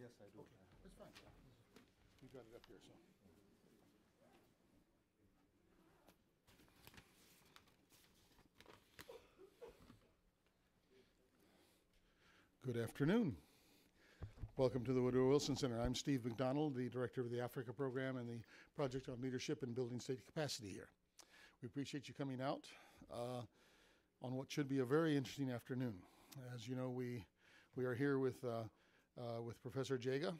Yes, I do. Okay, that's fine. You got it up here, so. Good afternoon. Welcome to the Woodrow Wilson Center. I'm Steve McDonald, the director of the Africa program and the Project on Leadership and Building State Capacity here. We appreciate you coming out on what should be a very interesting afternoon. As you know, we are here with Professor Jaga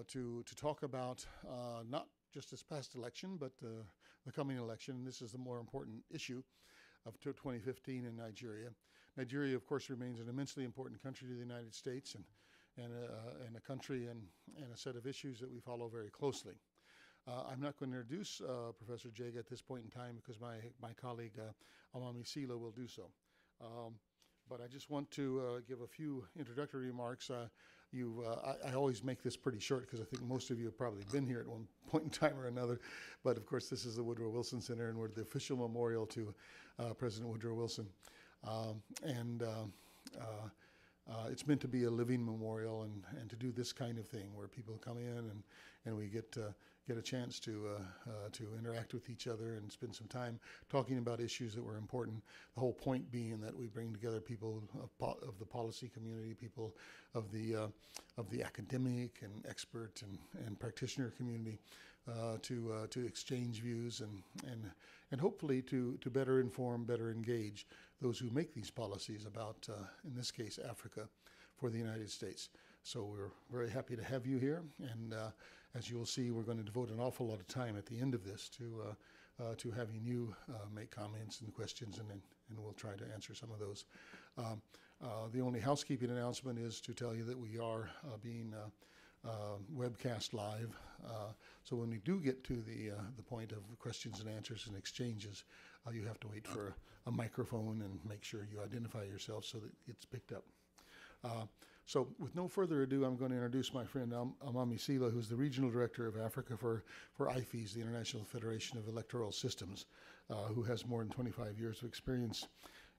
to talk about not just this past election, but the coming election. This is the more important issue of 2015 in Nigeria. Nigeria, of course, remains an immensely important country to the United States and a country and a set of issues that we follow very closely. I'm not going to introduce Professor Jaga at this point in time because my colleague Amami Sila will do so. But I just want to give a few introductory remarks. I always make this pretty short because I think most of you have probably been here at one point in time or another. But of course, this is the Woodrow Wilson Center, and we're the official memorial to President Woodrow Wilson. It's meant to be a living memorial and to do this kind of thing where people come in and we get a chance to interact with each other and spend some time talking about issues that were important. The whole point being that we bring together people of the policy community, people of the academic and expert and practitioner community to exchange views and hopefully to better inform, better engage those who make these policies about, in this case, Africa for the United States. So we're very happy to have you here, and as you will see, we're going to devote an awful lot of time at the end of this to having you make comments and questions, and we'll try to answer some of those. The only housekeeping announcement is to tell you that we are being webcast live. So when we do get to the point of questions and answers and exchanges, you have to wait for a microphone and make sure you identify yourself so that it's picked up. So with no further ado, I'm going to introduce my friend Amami Sila, who's the Regional Director of Africa for IFES, the International Federation of Electoral Systems, who has more than 25 years of experience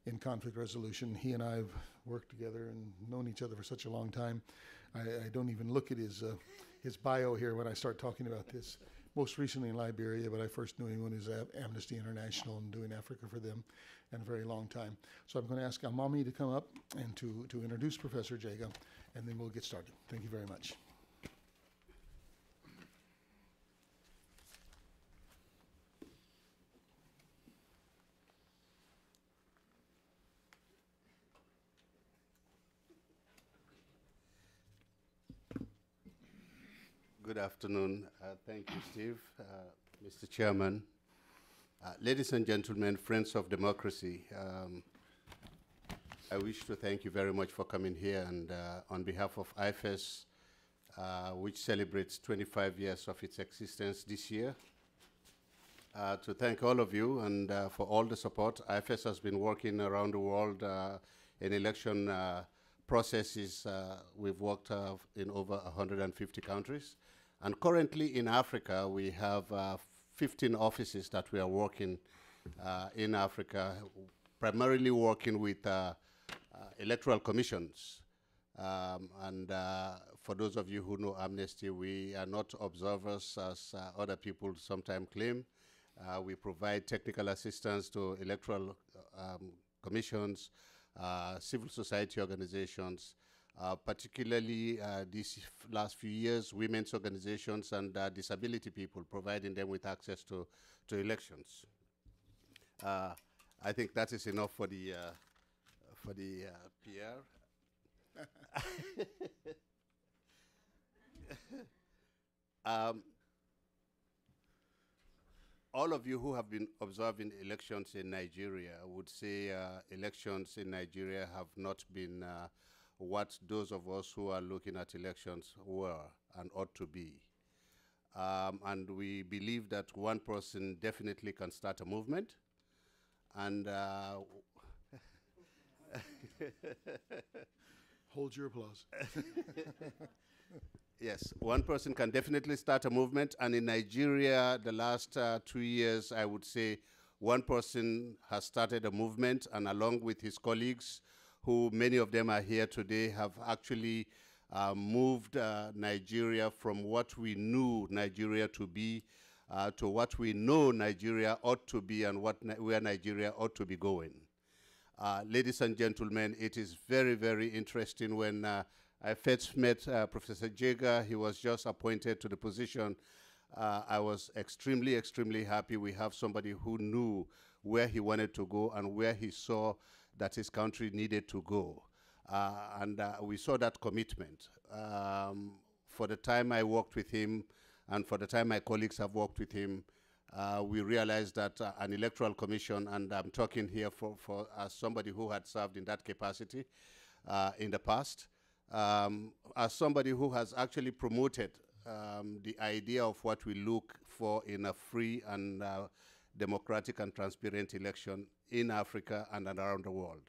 in conflict resolution. He and I have worked together and known each other for such a long time. I don't even look at his bio here when I start talking about this. Most recently in Liberia, but I first knew him when he was at Amnesty International and doing Africa for them in a very long time. So I'm going to ask Amami to come up and to introduce Professor Jaga, and then we'll get started. Thank you very much. Good afternoon. Thank you, Steve, Mr. Chairman. Ladies and gentlemen, friends of democracy, I wish to thank you very much for coming here, and on behalf of IFES, which celebrates 25 years of its existence this year, to thank all of you and for all the support. IFES has been working around the world in election processes. We've worked in over 150 countries. And currently in Africa, we have 15 offices that we are working in Africa, primarily working with electoral commissions. For those of you who know Amnesty, we are not observers as other people sometimes claim. We provide technical assistance to electoral commissions, civil society organizations, particularly these last few years, women's organizations and disability people, providing them with access to elections. I think that is enough for the PR. All of you who have been observing elections in Nigeria would say elections in Nigeria have not been what those of us who are looking at elections were and ought to be. And we believe that one person definitely can start a movement. And Hold your applause. yes, one person can definitely start a movement. And in Nigeria, the last 2 years, I would say one person has started a movement, and along with his colleagues, who many of them are here today, have actually moved Nigeria from what we knew Nigeria to be to what we know Nigeria ought to be and where Nigeria ought to be going. Ladies and gentlemen, it is very, very interesting. When I first met Professor Jega, he was just appointed to the position. I was extremely, extremely happy we have somebody who knew where he wanted to go and where he saw that his country needed to go. And we saw that commitment. For the time I worked with him and for the time my colleagues have worked with him, we realized that an electoral commission, and I'm talking here as somebody who had served in that capacity in the past, as somebody who has actually promoted the idea of what we look for in a free and democratic and transparent election in Africa and around the world.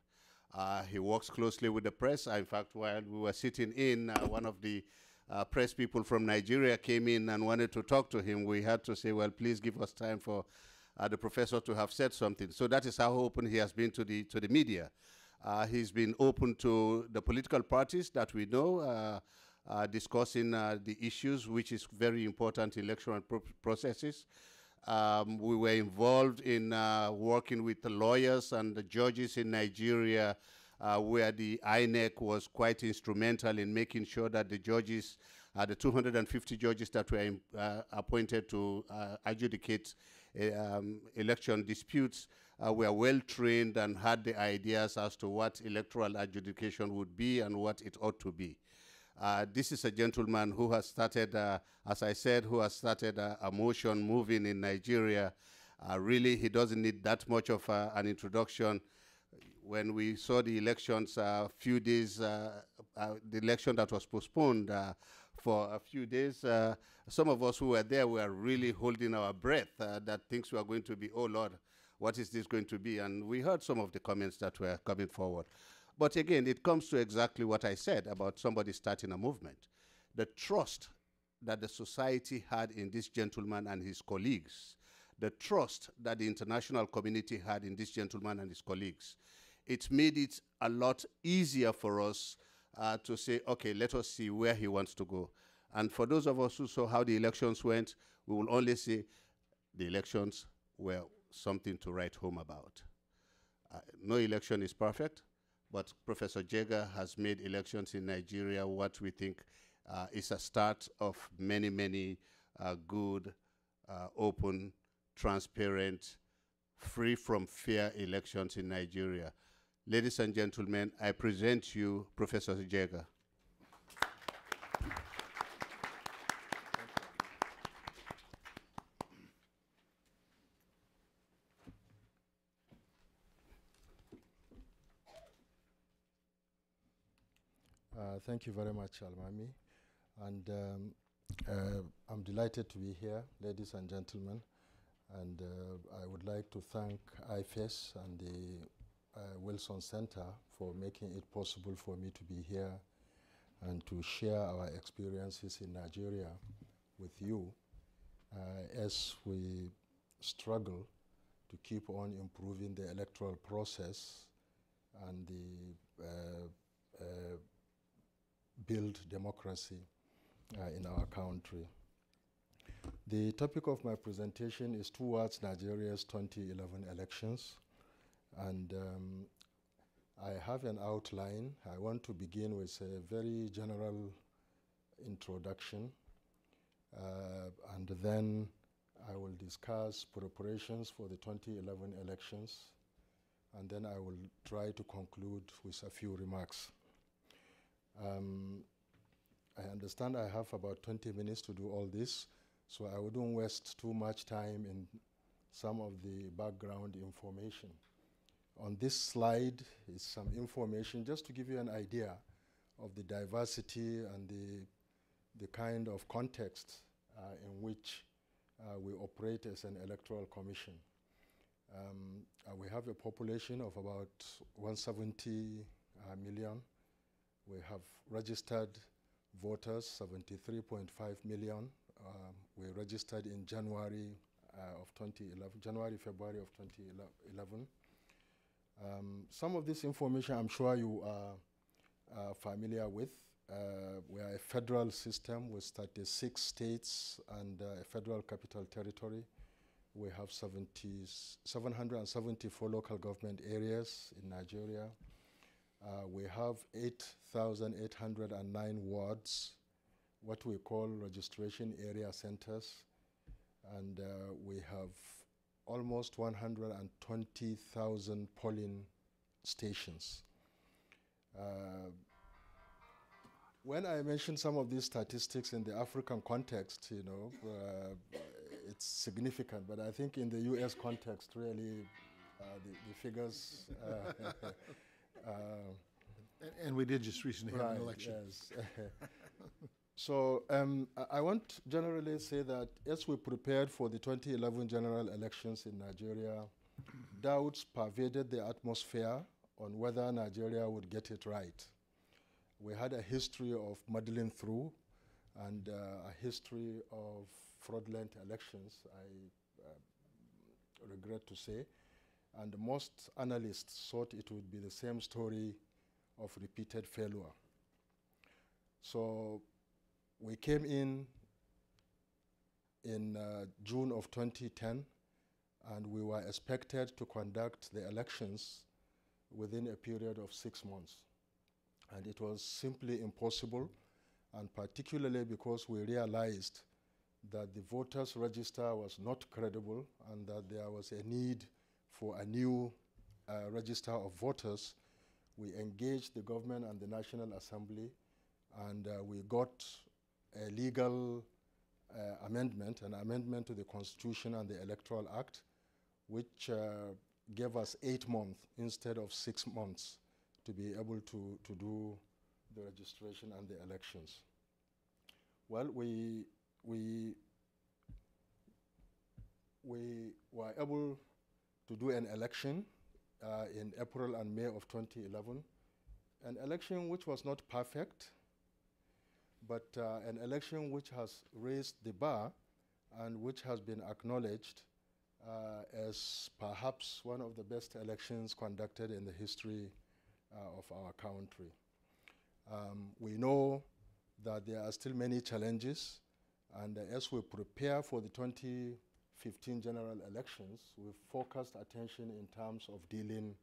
He works closely with the press. In fact, while we were sitting in, one of the press people from Nigeria came in and wanted to talk to him. We had to say, well, please give us time for the professor to have said something. So that is how open he has been to the media. He's been open to the political parties that we know, discussing the issues, which is very important in electoral processes. We were involved in working with the lawyers and the judges in Nigeria, where the INEC was quite instrumental in making sure that the judges, the 250 judges that were appointed to adjudicate election disputes, were well trained and had the ideas as to what electoral adjudication would be and what it ought to be. This is a gentleman who has started, as I said, who has started a motion moving in Nigeria. Really, he doesn't need that much of an introduction. When we saw the elections a few days, the election that was postponed for a few days, some of us who were there were really holding our breath that things were going to be, oh Lord, what is this going to be? And we heard some of the comments that were coming forward. But again, it comes to exactly what I said about somebody starting a movement. The trust that the society had in this gentleman and his colleagues, the trust that the international community had in this gentleman and his colleagues, it made it a lot easier for us to say, okay, let us see where he wants to go. And for those of us who saw how the elections went, we will only say the elections were something to write home about. No election is perfect, but Professor Jega has made elections in Nigeria what we think is a start of many, many good, open, transparent, free from fear elections in Nigeria. Ladies and gentlemen, I present you Professor Jega. Thank you very much, Almami. And I'm delighted to be here, ladies and gentlemen. And I would like to thank IFES and the Wilson Center for making it possible for me to be here and to share our experiences in Nigeria with you as we struggle to keep on improving the electoral process and the build democracy in our country. The topic of my presentation is towards Nigeria's 2011 elections, and I have an outline. I want to begin with a very general introduction, and then I will discuss preparations for the 2011 elections, and then I will try to conclude with a few remarks. I understand I have about 20 minutes to do all this, so I wouldn't waste too much time in some of the background information. On this slide is some information just to give you an idea of the diversity and the kind of context in which we operate as an electoral commission. We have a population of about 170 million. We have registered voters, 73.5 million. We registered in January of 2011, January, February of 2011. Some of this information I'm sure you are familiar with. we are a federal system with 36 states and a federal capital territory. We have 774 local government areas in Nigeria. We have 8,809 wards, what we call registration area centers, and we have almost 120,000 polling stations. When I mention some of these statistics in the African context, you know, it's significant, but I think in the US context, really, the figures. And we did just recently have an election. Yes. So I want to generally say that as we prepared for the 2011 general elections in Nigeria, doubts pervaded the atmosphere on whether Nigeria would get it right. We had a history of muddling through and a history of fraudulent elections, I regret to say. And most analysts thought it would be the same story of repeated failure. So we came in June of 2010, and we were expected to conduct the elections within a period of 6 months. And it was simply impossible, and particularly because we realized that the voters' register was not credible and that there was a need for a new register of voters. We engaged the government and the National Assembly, and we got a legal amendment, an amendment to the Constitution and the Electoral Act, which gave us 8 months instead of 6 months to be able to do the registration and the elections. Well, we were able to do an election in April and May of 2011, an election which was not perfect, but an election which has raised the bar and which has been acknowledged as perhaps one of the best elections conducted in the history of our country. We know that there are still many challenges, and as we prepare for the 2015 general elections, we focused attention in terms of dealing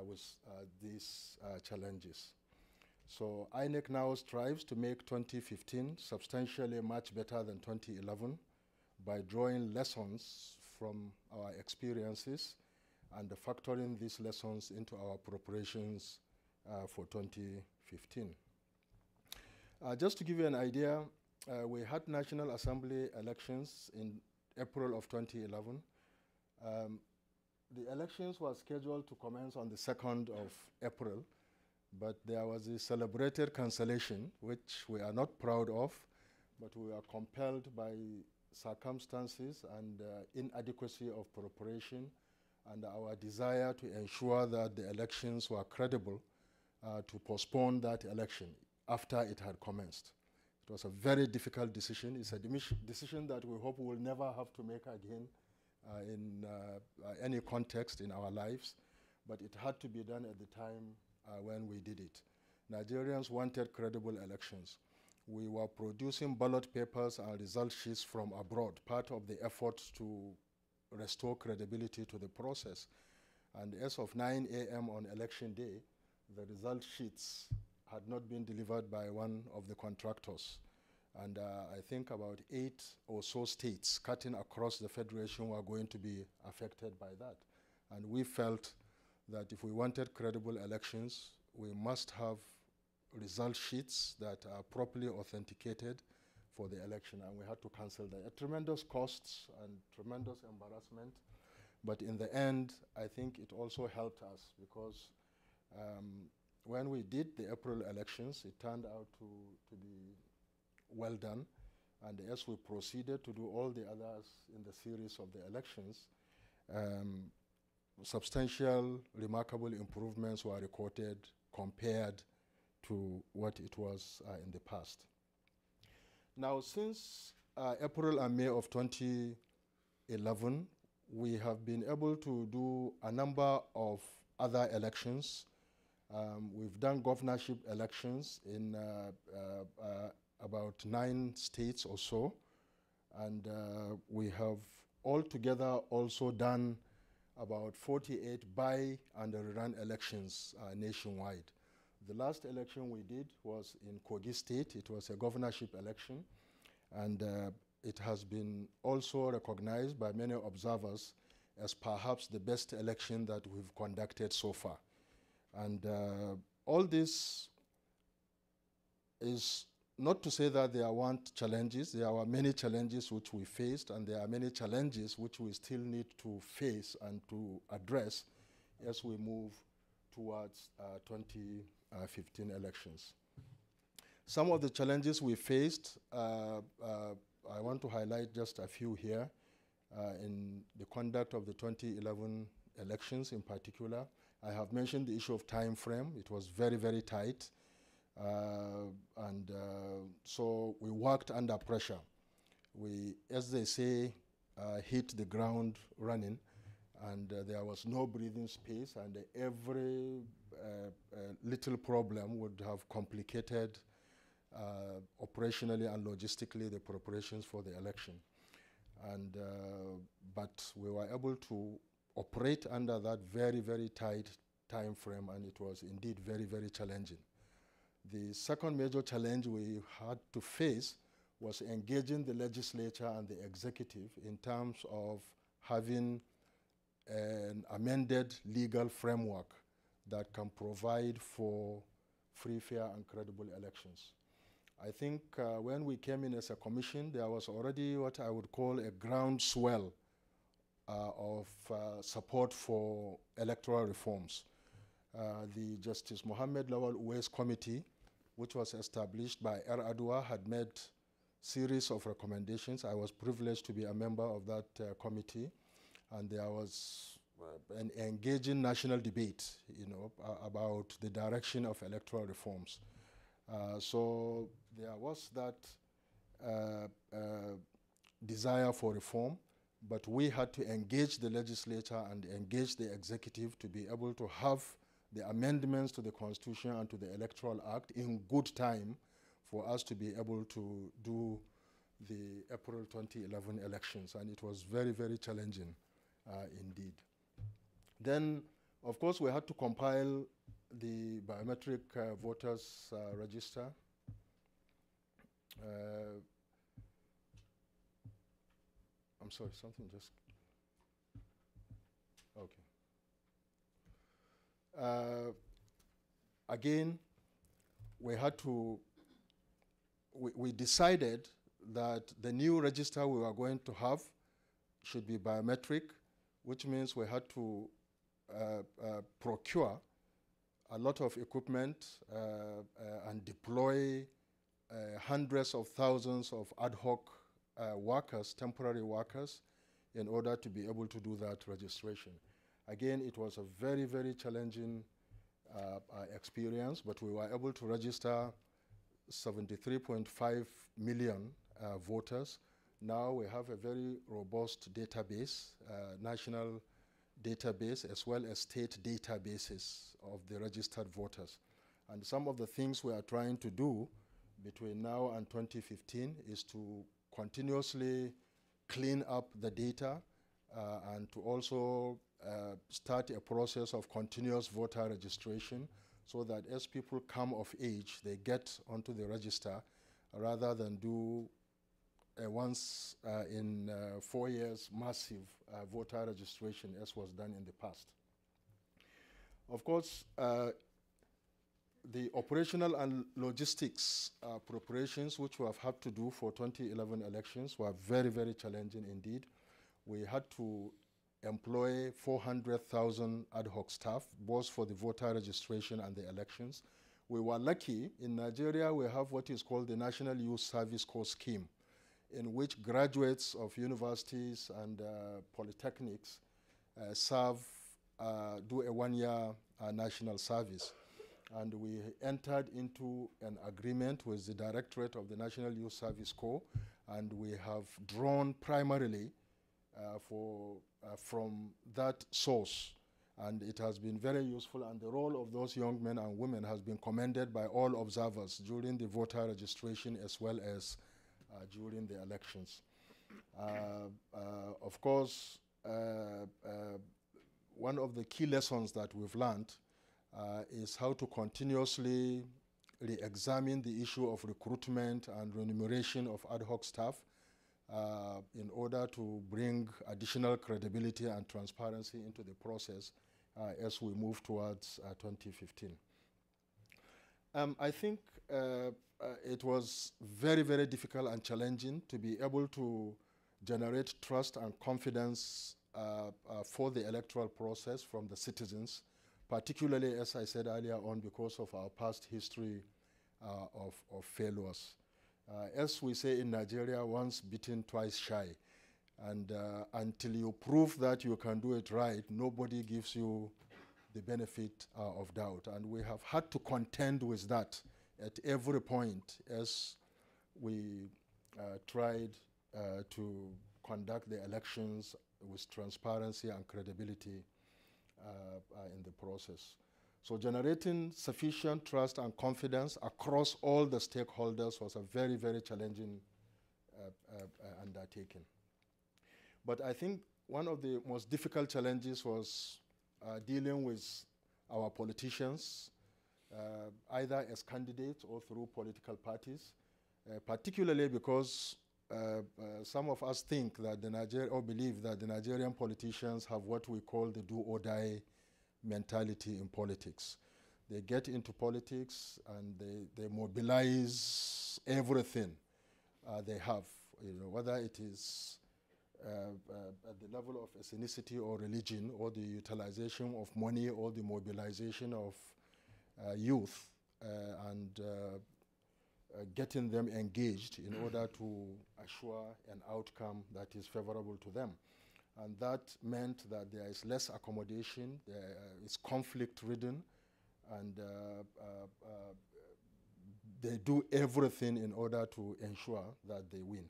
with these challenges. So INEC now strives to make 2015 substantially much better than 2011 by drawing lessons from our experiences and factoring these lessons into our preparations for 2015. Just to give you an idea, we had National Assembly elections in April of 2011. The elections were scheduled to commence on the 2nd of April, but there was a celebrated cancellation, which we are not proud of, but we are compelled by circumstances and inadequacy of preparation and our desire to ensure that the elections were credible to postpone that election after it had commenced. It was a very difficult decision. It's a decision that we hope we will never have to make again in any context in our lives, but it had to be done at the time when we did it. Nigerians wanted credible elections. We were producing ballot papers and result sheets from abroad, part of the effort to restore credibility to the process. And as of 9 a.m. on election day, the result sheets had not been delivered by one of the contractors. And I think about 8 or so states cutting across the Federation were going to be affected by that. And we felt that if we wanted credible elections, we must have result sheets that are properly authenticated for the election, and we had to cancel that. At tremendous costs and tremendous embarrassment, but in the end, I think it also helped us because when we did the April elections, it turned out to be well done, and as we proceeded to do all the others in the series of the elections, substantial, remarkable improvements were recorded compared to what it was in the past. Now, since April and May of 2011, we have been able to do a number of other elections We've done governorship elections in about 9 states or so, and we have altogether also done about 48 by and rerun elections nationwide. The last election we did was in Kogi State. It was a governorship election, and it has been also recognized by many observers as perhaps the best election that we've conducted so far. And all this is not to say that there weren't challenges. There were many challenges which we faced, and there are many challenges which we still need to face and to address as we move towards 2015 elections. Some of the challenges we faced, I want to highlight just a few here. In the conduct of the 2011 elections in particular, I have mentioned the issue of time frame. It was very, very tight. So we worked under pressure. We, as they say, hit the ground running, and there was no breathing space, and every little problem would have complicated operationally and logistically the preparations for the election. And but we were able to operate under that very, very tight time frame, and it was indeed very, very challenging. The second major challenge we had to face was engaging the legislature and the executive in terms of having an amended legal framework that can provide for free, fair, and credible elections. I think when we came in as a commission, there was already what I would call a groundswell of support for electoral reforms. The Justice Mohammed Lawal Uwais Committee, which was established by Adua, had made series of recommendations. I was privileged to be a member of that committee, and there was an engaging national debate, about the direction of electoral reforms. So there was that desire for reform, but we had to engage the legislature and engage the executive to be able to have the amendments to the Constitution and to the Electoral Act in good time for us to be able to do the April 2011 elections. And it was very, very challenging indeed. Then, of course, we had to compile the biometric voters register. I'm sorry, something just, okay. Again, we had to, we decided that the new register we were going to have should be biometric, which means we had to procure a lot of equipment and deploy hundreds of thousands of ad hoc workers, temporary workers, in order to be able to do that registration. Again, it was a very, very challenging experience, but we were able to register 73.5 million voters. Now we have a very robust database, national database, as well as state databases of the registered voters. And some of the things we are trying to do between now and 2015 is to continuously clean up the data and to also start a process of continuous voter registration, so that as people come of age, they get onto the register rather than do once in 4 years massive voter registration as was done in the past. Of course, the operational and logistics preparations which we have had to do for 2011 elections were very, very challenging indeed. We had to employ 400,000 ad hoc staff, both for the voter registration and the elections. We were lucky. In Nigeria, we have what is called the National Youth Service Corps Scheme, in which graduates of universities and polytechnics do a one-year national service. And we entered into an agreement with the Directorate of the National Youth Service Corps, and we have drawn primarily from that source And it has been very useful, and the role of those young men and women has been commended by all observers during the voter registration as well as during the elections. Of course, one of the key lessons that we've learned is how to continuously re-examine the issue of recruitment and remuneration of ad hoc staff in order to bring additional credibility and transparency into the process as we move towards 2015. I think it was very, very difficult and challenging to be able to generate trust and confidence for the electoral process from the citizens, particularly, as I said earlier on, because of our past history of failures. As we say in Nigeria, once bitten, twice shy. And until you prove that you can do it right, nobody gives you the benefit of doubt. And we have had to contend with that at every point as we tried to conduct the elections with transparency and credibility in the process. So generating sufficient trust and confidence across all the stakeholders was a very, very challenging undertaking. But I think one of the most difficult challenges was dealing with our politicians, either as candidates or through political parties, particularly because some of us think that or believe that the Nigerian politicians have what we call the do or die mentality in politics. They get into politics and they mobilize everything they have, whether it is at the level of ethnicity or religion, or the utilization of money, or the mobilization of youth, and getting them engaged in order to assure an outcome that is favorable to them. And that meant that there is less accommodation, it's conflict-ridden, and they do everything in order to ensure that they win.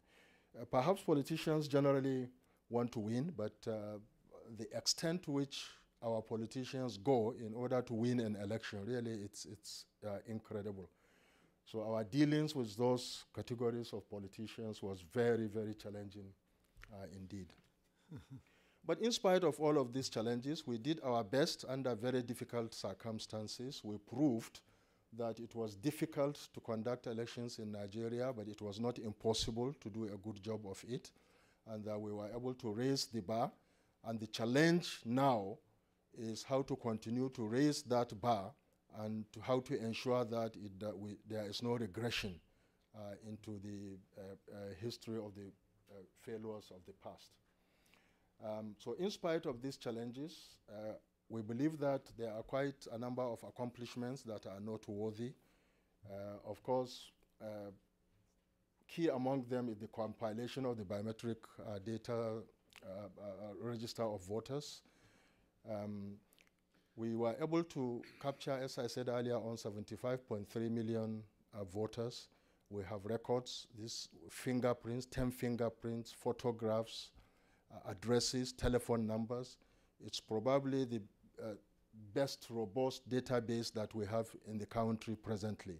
Perhaps politicians generally want to win, but the extent to which our politicians go in order to win an election, really, it's incredible. So our dealings with those categories of politicians was very, very challenging indeed. But in spite of all of these challenges, we did our best under very difficult circumstances. We proved that it was difficult to conduct elections in Nigeria, but it was not impossible to do a good job of it, and that we were able to raise the bar. And the challenge now is how to continue to raise that bar and to how to ensure that there is no regression into the history of the failures of the past. So in spite of these challenges, we believe that there are quite a number of accomplishments that are noteworthy. Of course, key among them is the compilation of the biometric data register of voters. We were able to capture, as I said earlier, on 75.3 million voters. We have records, these fingerprints, 10 fingerprints, photographs, addresses, telephone numbers. It's probably the best robust database that we have in the country presently.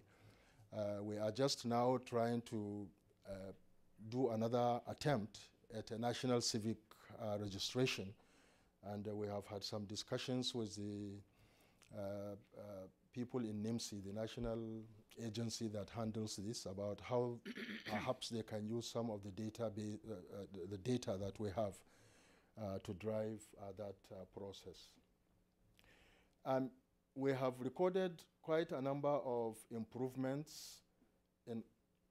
We are just now trying to do another attempt at a national civic registration, and we have had some discussions with the people in NIMSI, the national agency that handles this, about how perhaps they can use some of the the data that we have to drive that process. And we have recorded quite a number of improvements in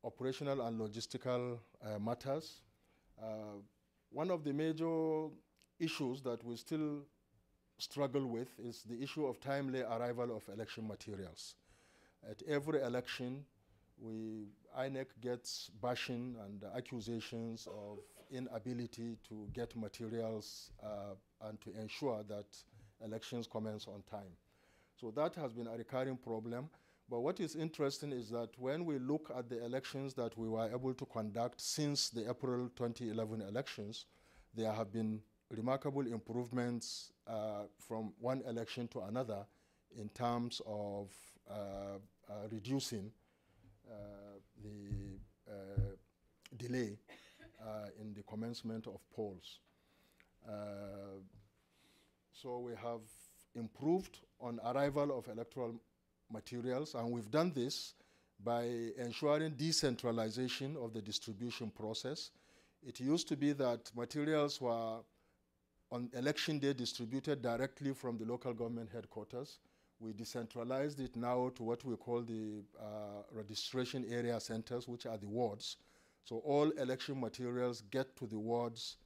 operational and logistical matters. One of the major issues that we still struggle with is the issue of timely arrival of election materials. At every election, INEC gets bashing and accusations of inability to get materials and to ensure that elections commence on time. So that has been a recurring problem. But what is interesting is that when we look at the elections that we were able to conduct since the April 2011 elections, there have been remarkable improvements from one election to another in terms of reducing the delay in the commencement of polls. So we have improved on arrival of electoral materials, and we've done this by ensuring decentralization of the distribution process. It used to be that materials were on election day distributed directly from the local government headquarters. We decentralized it now to what we call the registration area centers, which are the wards. So all election materials get to the wards,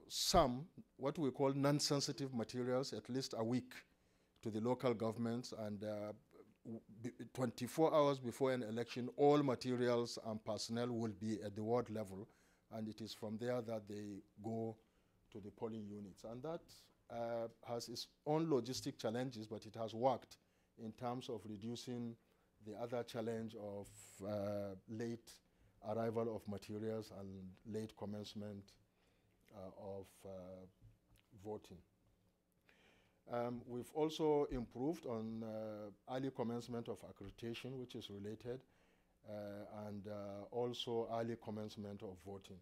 some, what we call non-sensitive materials, at least a week to the local governments, and 24 hours before an election, all materials and personnel will be at the ward level, and it is from there that they go to the polling units. And that has its own logistic challenges, but it has worked in terms of reducing the other challenge of late arrival of materials and late commencement of voting. We've also improved on early commencement of accreditation, which is related, and also early commencement of voting.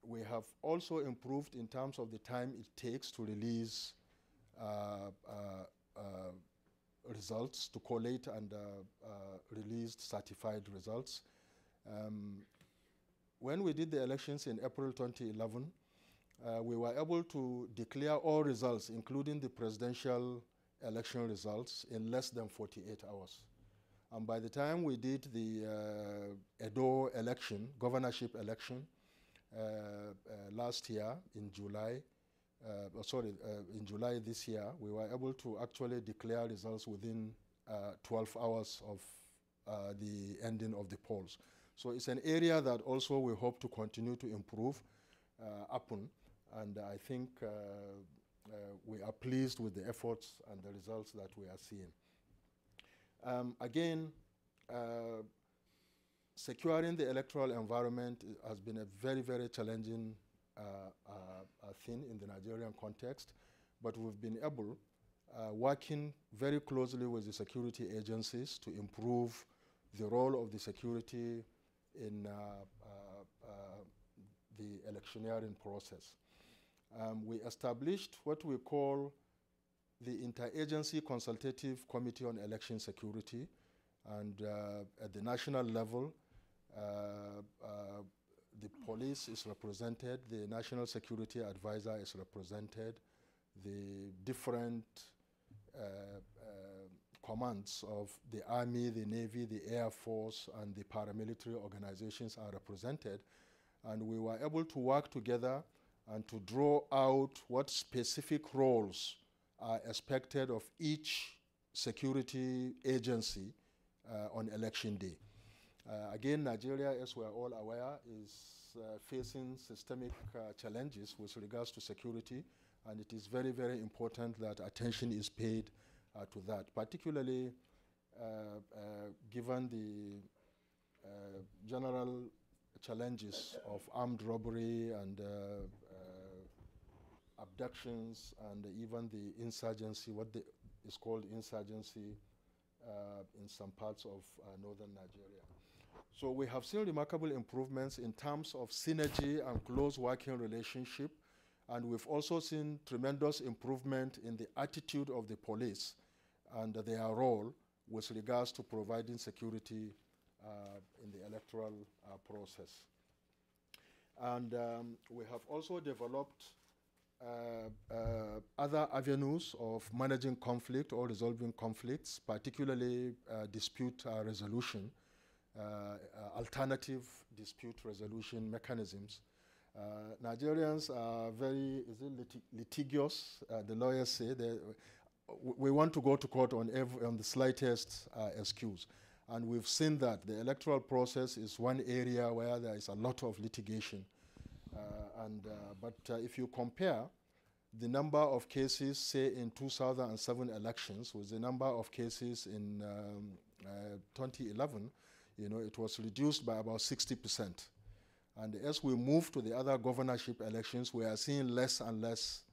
We have also improved in terms of the time it takes to release results, to collate and release certified results. When we did the elections in April 2011, we were able to declare all results, including the presidential election results, in less than 48 hours. And by the time we did the Edo election, governorship election, last year in July, in July this year, we were able to actually declare results within 12 hours of the ending of the polls. So it's an area that also we hope to continue to improve upon, and I think we are pleased with the efforts and the results that we are seeing. Again, securing the electoral environment has been a very, very challenging thing in the Nigerian context, but we've been able, working very closely with the security agencies, to improve the role of the security in the electioneering process. We established what we call the Interagency Consultative Committee on Election Security, and at the national level, the police is represented, the National Security Advisor is represented, the different commands of the Army, the Navy, the Air Force, and the paramilitary organizations are represented. And we were able to work together and to draw out what specific roles are expected of each security agency on election day. Again, Nigeria, as we're all aware, is facing systemic challenges with regards to security, and it is very, very important that attention is paid to that, particularly given the general challenges of armed robbery and abductions, and even the insurgency, what is called insurgency in some parts of northern Nigeria. So we have seen remarkable improvements in terms of synergy and close working relationship, and we've also seen tremendous improvement in the attitude of the police and their role with regards to providing security in the electoral process. And we have also developed other avenues of managing conflict or resolving conflicts, particularly dispute resolution, alternative dispute resolution mechanisms. Nigerians are very litigious, the lawyers say. We want to go to court on the slightest excuse. And we've seen that the electoral process is one area where there is a lot of litigation. But if you compare the number of cases, say, in 2007 elections with the number of cases in 2011, you know, it was reduced by about 60%. And as we move to the other governorship elections, we are seeing less and less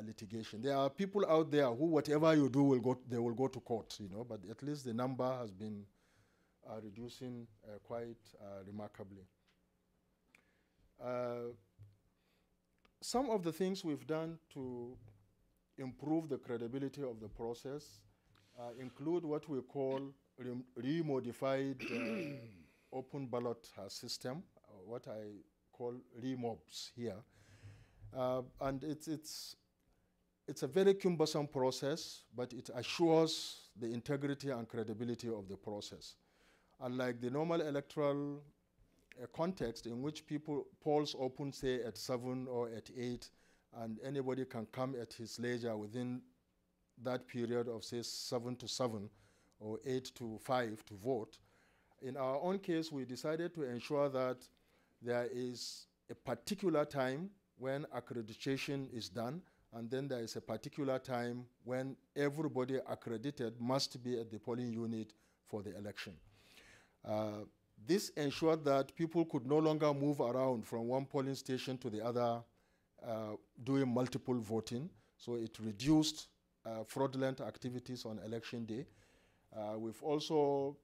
litigation. There are people out there who, whatever you do, they will go to court, you know, but at least the number has been reducing quite remarkably. Some of the things we've done to improve the credibility of the process include what we call remodified open ballot system, what I call remobs here. And it's a very cumbersome process, but it assures the integrity and credibility of the process. Unlike the normal electoral context in which polls open, say, at 7 or at 8, and anybody can come at his leisure within that period of, say, 7 to 7 or 8 to 5 to vote. In our own case, we decided to ensure that there is a particular time when accreditation is done, and then there is a particular time when everybody accredited must be at the polling unit for the election. This ensured that people could no longer move around from one polling station to the other doing multiple voting. So it reduced fraudulent activities on election day. We've also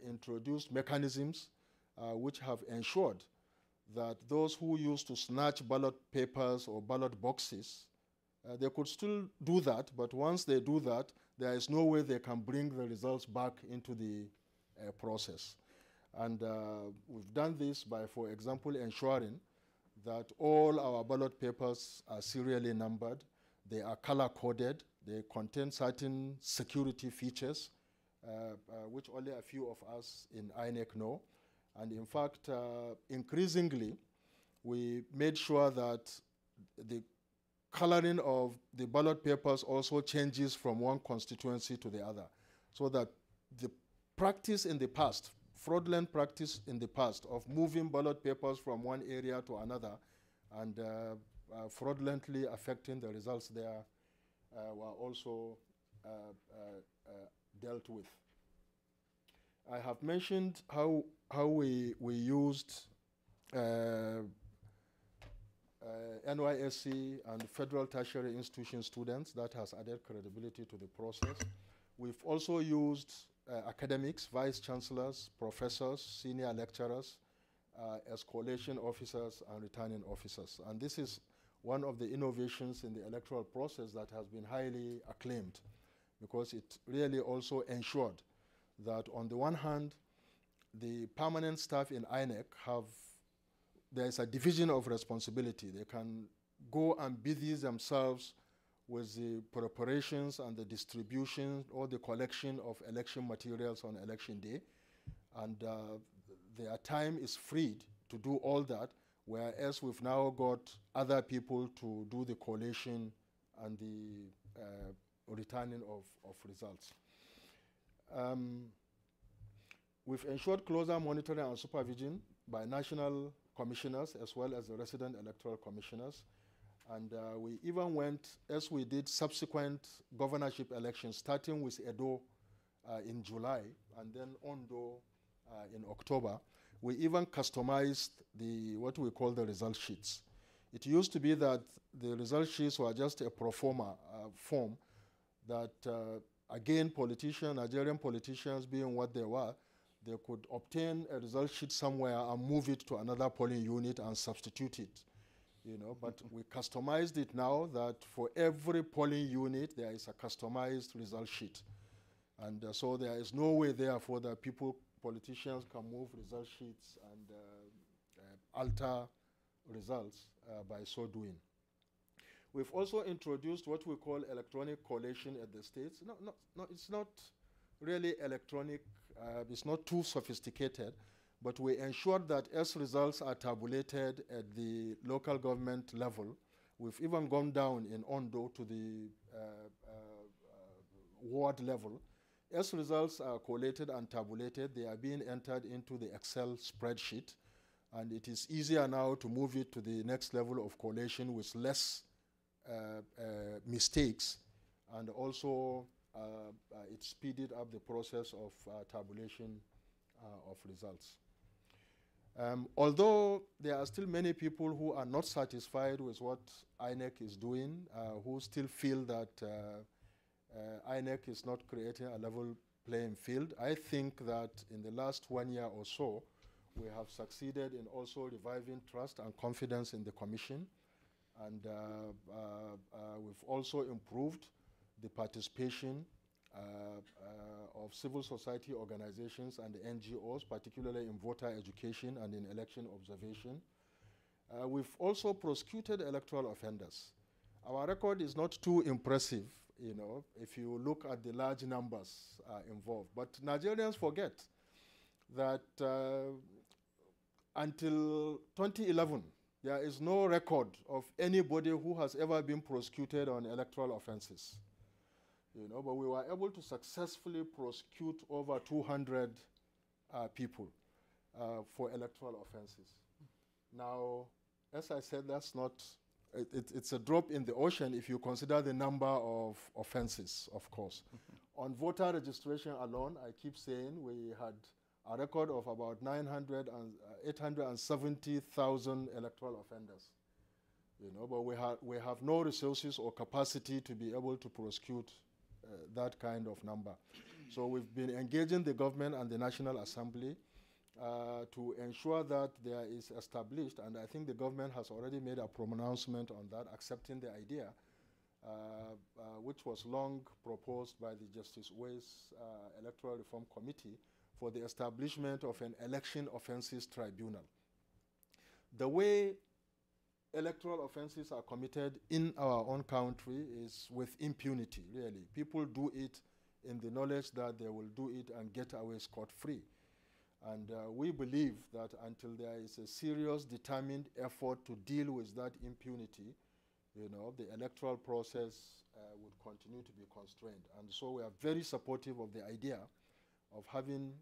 introduced mechanisms which have ensured that those who used to snatch ballot papers or ballot boxes, they could still do that, but once they do that, there is no way they can bring the results back into the process. And we've done this by, for example, ensuring that all our ballot papers are serially numbered, they are color-coded, they contain certain security features, which only a few of us in INEC know. And in fact, increasingly, we made sure that the coloring of the ballot papers also changes from one constituency to the other, so that the practice in the past, fraudulent practice in the past of moving ballot papers from one area to another and fraudulently affecting the results there were also dealt with. I have mentioned how we used NYSC and federal tertiary institution students. That has added credibility to the process. We've also used academics, vice chancellors, professors, senior lecturers as collation officers and returning officers. And this is one of the innovations in the electoral process that has been highly acclaimed, because it really also ensured that on the one hand, the permanent staff in INEC there is a division of responsibility. They can go and busy themselves with the preparations and the distribution or the collection of election materials on election day. And their time is freed to do all that, whereas we've now got other people to do the collation and the returning of results. We've ensured closer monitoring and supervision by national commissioners as well as the resident electoral commissioners. And we even went, as we did subsequent governorship elections, starting with Edo in July and then Ondo in October, we even customized what we call the result sheets. It used to be that the result sheets were just a pro forma form that, again, Nigerian politicians being what they were, they could obtain a result sheet somewhere and move it to another polling unit and substitute it. You know, but we customized it now that for every polling unit there is a customized result sheet. And so there is no way, therefore, that politicians can move result sheets and alter results by so doing. We've also introduced what we call electronic collation at the states. No, it's not really electronic, it's not too sophisticated, but we ensured that as results are tabulated at the local government level, we've even gone down in Ondo to the ward level. As results are collated and tabulated, they are being entered into the Excel spreadsheet, and it is easier now to move it to the next level of collation with less mistakes, and also it speeded up the process of tabulation of results. Although there are still many people who are not satisfied with what INEC is doing, who still feel that INEC is not creating a level playing field, I think that in the last 1 year or so, we have succeeded in also reviving trust and confidence in the Commission. And we've also improved the participation of civil society organizations and NGOs, particularly in voter education and in election observation. We've also prosecuted electoral offenders. Our record is not too impressive, you know, if you look at the large numbers involved. But Nigerians forget that until 2011, there is no record of anybody who has ever been prosecuted on electoral offenses. You know, but we were able to successfully prosecute over 200 people for electoral offenses. Now, as I said, that's not, it's a drop in the ocean if you consider the number of offenses, of course. On voter registration alone, I keep saying we had a record of about 870,000 electoral offenders. You know, but we have no resources or capacity to be able to prosecute that kind of number. So we've been engaging the government and the National Assembly to ensure that there is established, and I think the government has already made a pronouncement on that, accepting the idea, which was long proposed by the Justice Way's Electoral Reform Committee, for the establishment of an election offenses tribunal. The way electoral offenses are committed in our own country is with impunity, really. People do it in the knowledge that they will do it and get away scot-free. And we believe that until there is a serious, determined effort to deal with that impunity, you know, the electoral process would continue to be constrained. And so we are very supportive of the idea of having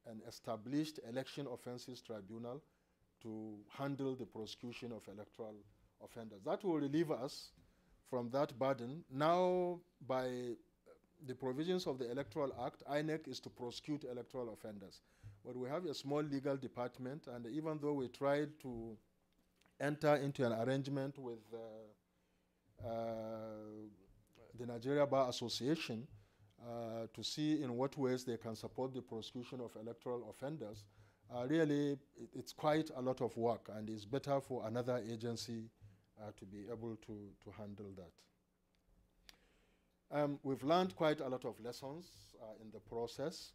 an established election offenses tribunal to handle the prosecution of electoral offenders. That will relieve us from that burden. Now, by the provisions of the Electoral Act, INEC is to prosecute electoral offenders. But we have a small legal department, and even though we tried to enter into an arrangement with the Nigeria Bar Association to see in what ways they can support the prosecution of electoral offenders, really, it's quite a lot of work, and it's better for another agency to be able to handle that. We've learned quite a lot of lessons in the process.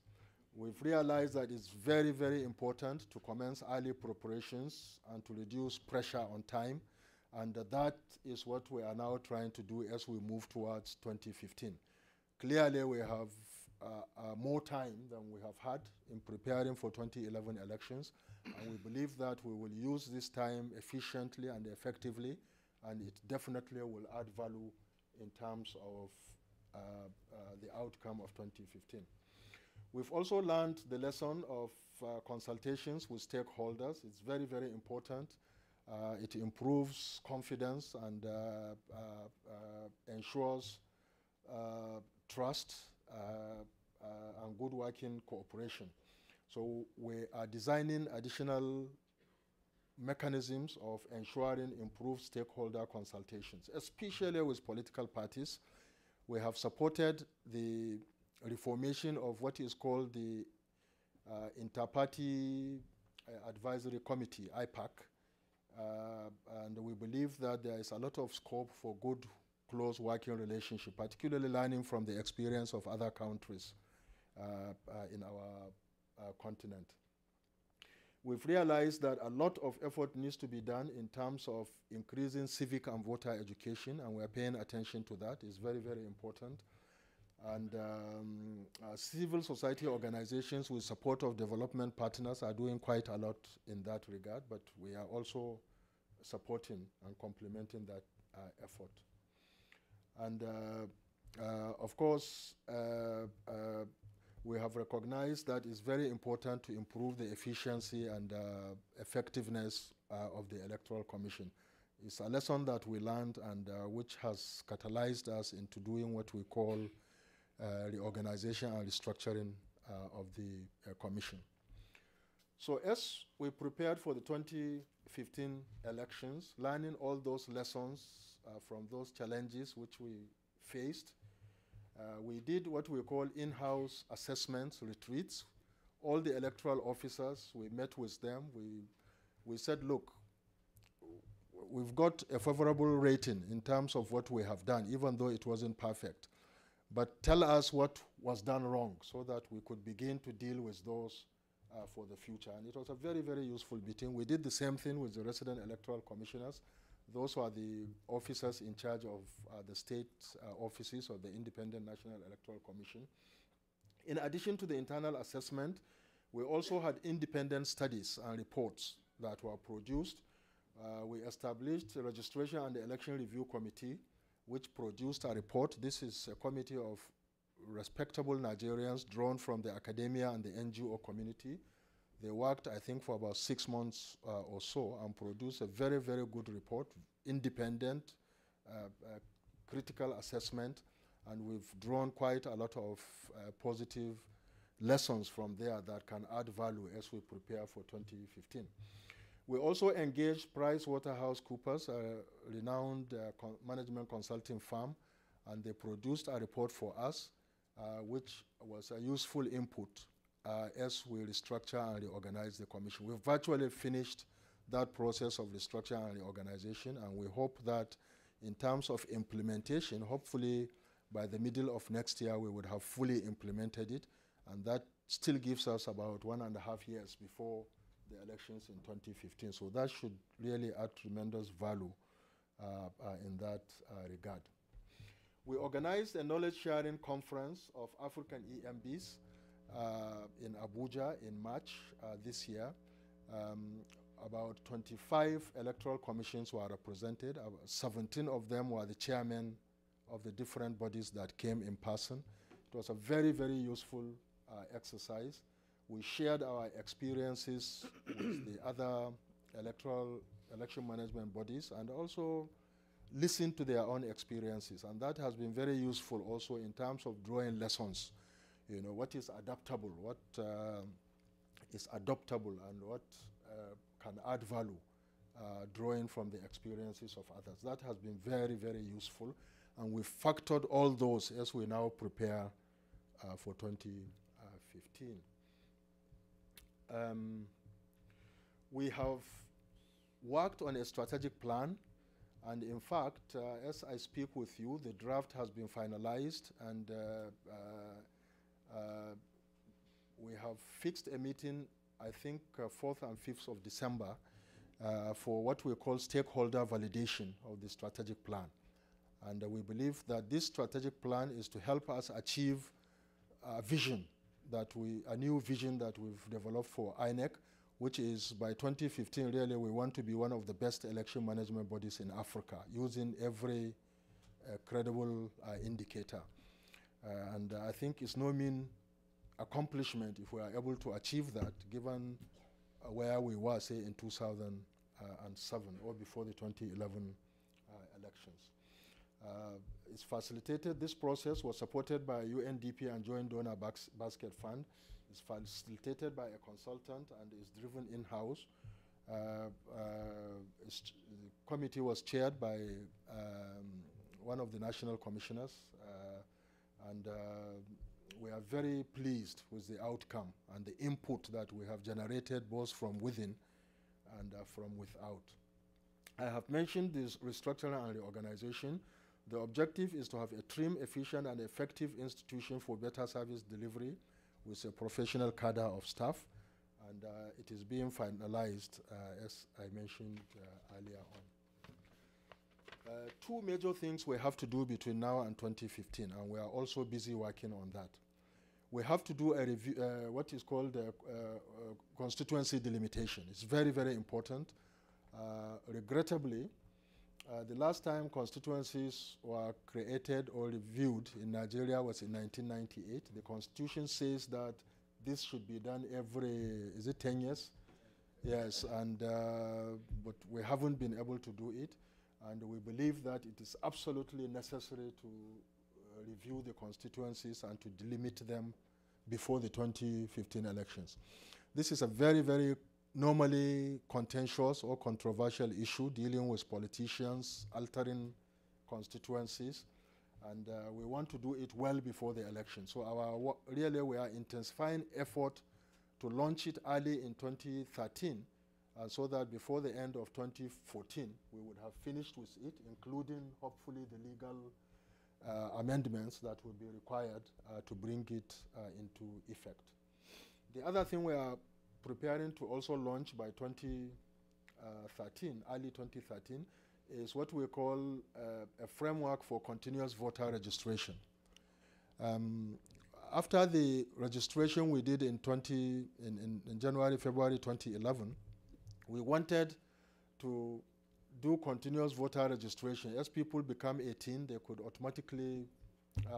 We've realized that it's very, very important to commence early preparations and to reduce pressure on time, and that is what we are now trying to do as we move towards 2015. Clearly, we have more time than we have had in preparing for 2011 elections, and we believe that we will use this time efficiently and effectively, and it definitely will add value in terms of the outcome of 2015. We've also learned the lesson of consultations with stakeholders. It's very, very important. It improves confidence and ensures trust and good working cooperation. So we are designing additional mechanisms of ensuring improved stakeholder consultations, especially with political parties. We have supported the reformation of what is called the Inter-Party Advisory Committee, IPAC, and we believe that there is a lot of scope for good, close working relationship, particularly learning from the experience of other countries in our continent. We've realized that a lot of effort needs to be done in terms of increasing civic and voter education, and we're paying attention to that. It's very, very important. And civil society organizations with support of development partners are doing quite a lot in that regard, but we are also supporting and complementing that effort. And of course, we have recognized that it's very important to improve the efficiency and effectiveness of the Electoral Commission. It's a lesson that we learned and which has catalyzed us into doing what we call reorganization and restructuring of the Commission. So as we prepared for the 2015 elections, learning all those lessons from those challenges which we faced, we did what we call in-house assessments, retreats. All the electoral officers, we met with them. We said, look, we've got a favorable rating in terms of what we have done, even though it wasn't perfect. But tell us what was done wrong so that we could begin to deal with those for the future. And it was a very, very useful meeting. We did the same thing with the resident electoral commissioners. Those were the officers in charge of the state offices of the Independent National Electoral Commission. In addition to the internal assessment, we also had independent studies and reports that were produced. We established a registration and the election review committee, which produced a report. This is a committee of respectable Nigerians drawn from the academia and the NGO community. They worked, I think, for about 6 months or so and produced a very, very good report, independent, critical assessment, and we've drawn quite a lot of positive lessons from there that can add value as we prepare for 2015. We also engaged PricewaterhouseCoopers, a renowned management consulting firm, and they produced a report for us, which was a useful input as we restructure and reorganize the commission. We've virtually finished that process of restructure and reorganization, and we hope that in terms of implementation, hopefully by the middle of next year, we would have fully implemented it, and that still gives us about 1.5 years before the elections in 2015. So that should really add tremendous value in that regard. We organized a knowledge-sharing conference of African EMBs in Abuja in March this year. About 25 electoral commissions were represented. 17 of them were the chairmen of the different bodies that came in person. It was a very, very useful exercise. We shared our experiences with the other election management bodies and also listened to their own experiences. And that has been very useful also in terms of drawing lessons. You know, what is adaptable, what is adoptable, and what can add value, drawing from the experiences of others. That has been very, very useful. And we factored all those as we now prepare for 2015. We have worked on a strategic plan, and in fact, as I speak with you, the draft has been finalized, and we have fixed a meeting, I think 4th and 5th of December, for what we call stakeholder validation of the strategic plan. And we believe that this strategic plan is to help us achieve a vision a new vision that we've developed for INEC, which is by 2015, really, we want to be one of the best election management bodies in Africa, using every credible indicator. And I think it's no mean accomplishment if we are able to achieve that, given where we were, say, in 2007 or before the 2011 elections. It's facilitated, this process was supported by UNDP and Joint Donor Basket Fund. It's facilitated by a consultant and is driven in-house. The committee was chaired by one of the national commissioners, and we are very pleased with the outcome and the input that we have generated both from within and from without. I have mentioned this restructuring and reorganization. The objective is to have a trim, efficient, and effective institution for better service delivery with a professional cadre of staff, and it is being finalized, as I mentioned earlier on. Two major things we have to do between now and 2015, and we are also busy working on that. We have to do a review, what is called constituency delimitation. It's very, very important. Regrettably, the last time constituencies were created or reviewed in Nigeria was in 1998. The Constitution says that this should be done every, is it 10 years? Yes, and but we haven't been able to do it, and we believe that it is absolutely necessary to review the constituencies and to delimit them before the 2015 elections. This is a very, very normally contentious or controversial issue dealing with politicians altering constituencies, and we want to do it well before the election. So really we are intensifying effort to launch it early in 2013, so that before the end of 2014 we would have finished with it, including hopefully the legal amendments that will be required to bring it into effect. The other thing we are preparing to also launch by 2013, early 2013, is what we call a framework for continuous voter registration. After the registration we did in January, February 2011, we wanted to do continuous voter registration. As people become 18, they could automatically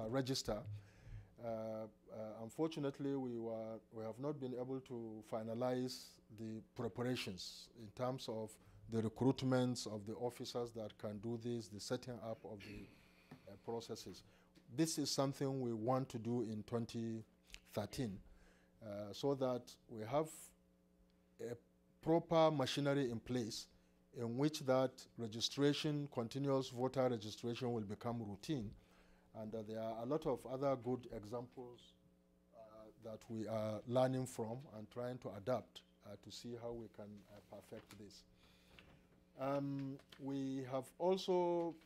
register. Unfortunately, we have not been able to finalize the preparations in terms of the recruitments of the officers that can do this, the setting up of the processes. This is something we want to do in 2013, so that we have a proper machinery in place in which that registration, continuous voter registration, will become routine. And there are a lot of other good examples that we are learning from and trying to adapt to see how we can perfect this. We have also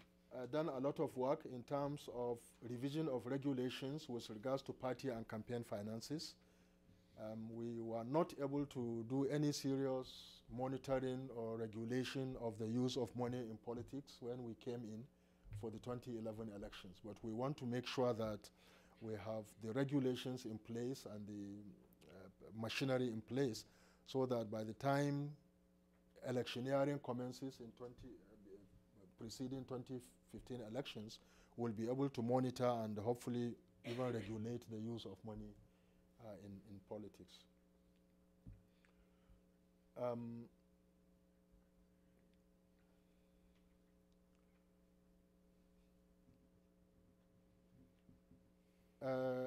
done a lot of work in terms of revision of regulations with regards to party and campaign finances. We were not able to do any serious monitoring or regulation of the use of money in politics when we came in for the 2011 elections. But we want to make sure that we have the regulations in place and the machinery in place, so that by the time electioneering commences in preceding 2015 elections, we'll be able to monitor and hopefully even regulate the use of money in politics.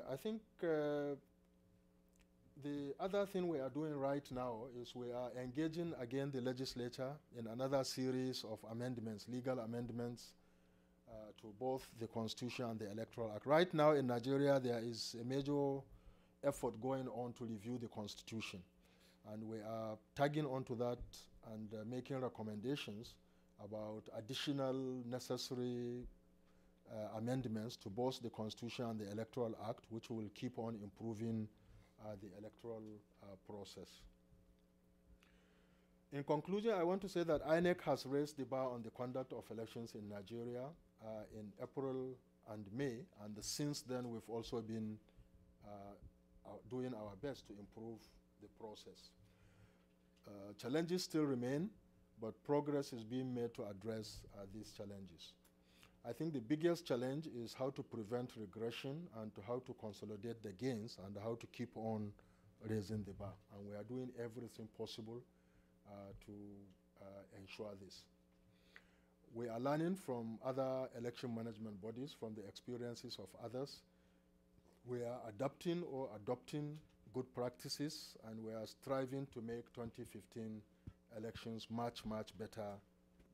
I think the other thing we are doing right now is we are engaging again the legislature in another series of amendments, legal amendments to both the Constitution and the Electoral Act. Right now in Nigeria there is a major effort going on to review the Constitution, and we are tagging onto that and making recommendations about additional necessary amendments to both the Constitution and the Electoral Act, which will keep on improving the electoral process. In conclusion, I want to say that INEC has raised the bar on the conduct of elections in Nigeria in April and May, and since then we've also been doing our best to improve the process. Challenges still remain, but progress is being made to address these challenges. I think the biggest challenge is how to prevent regression and how to consolidate the gains and how to keep on raising the bar. And we are doing everything possible to ensure this. We are learning from other election management bodies, from the experiences of others. We are adapting or adopting good practices, and we are striving to make 2015 elections much, much better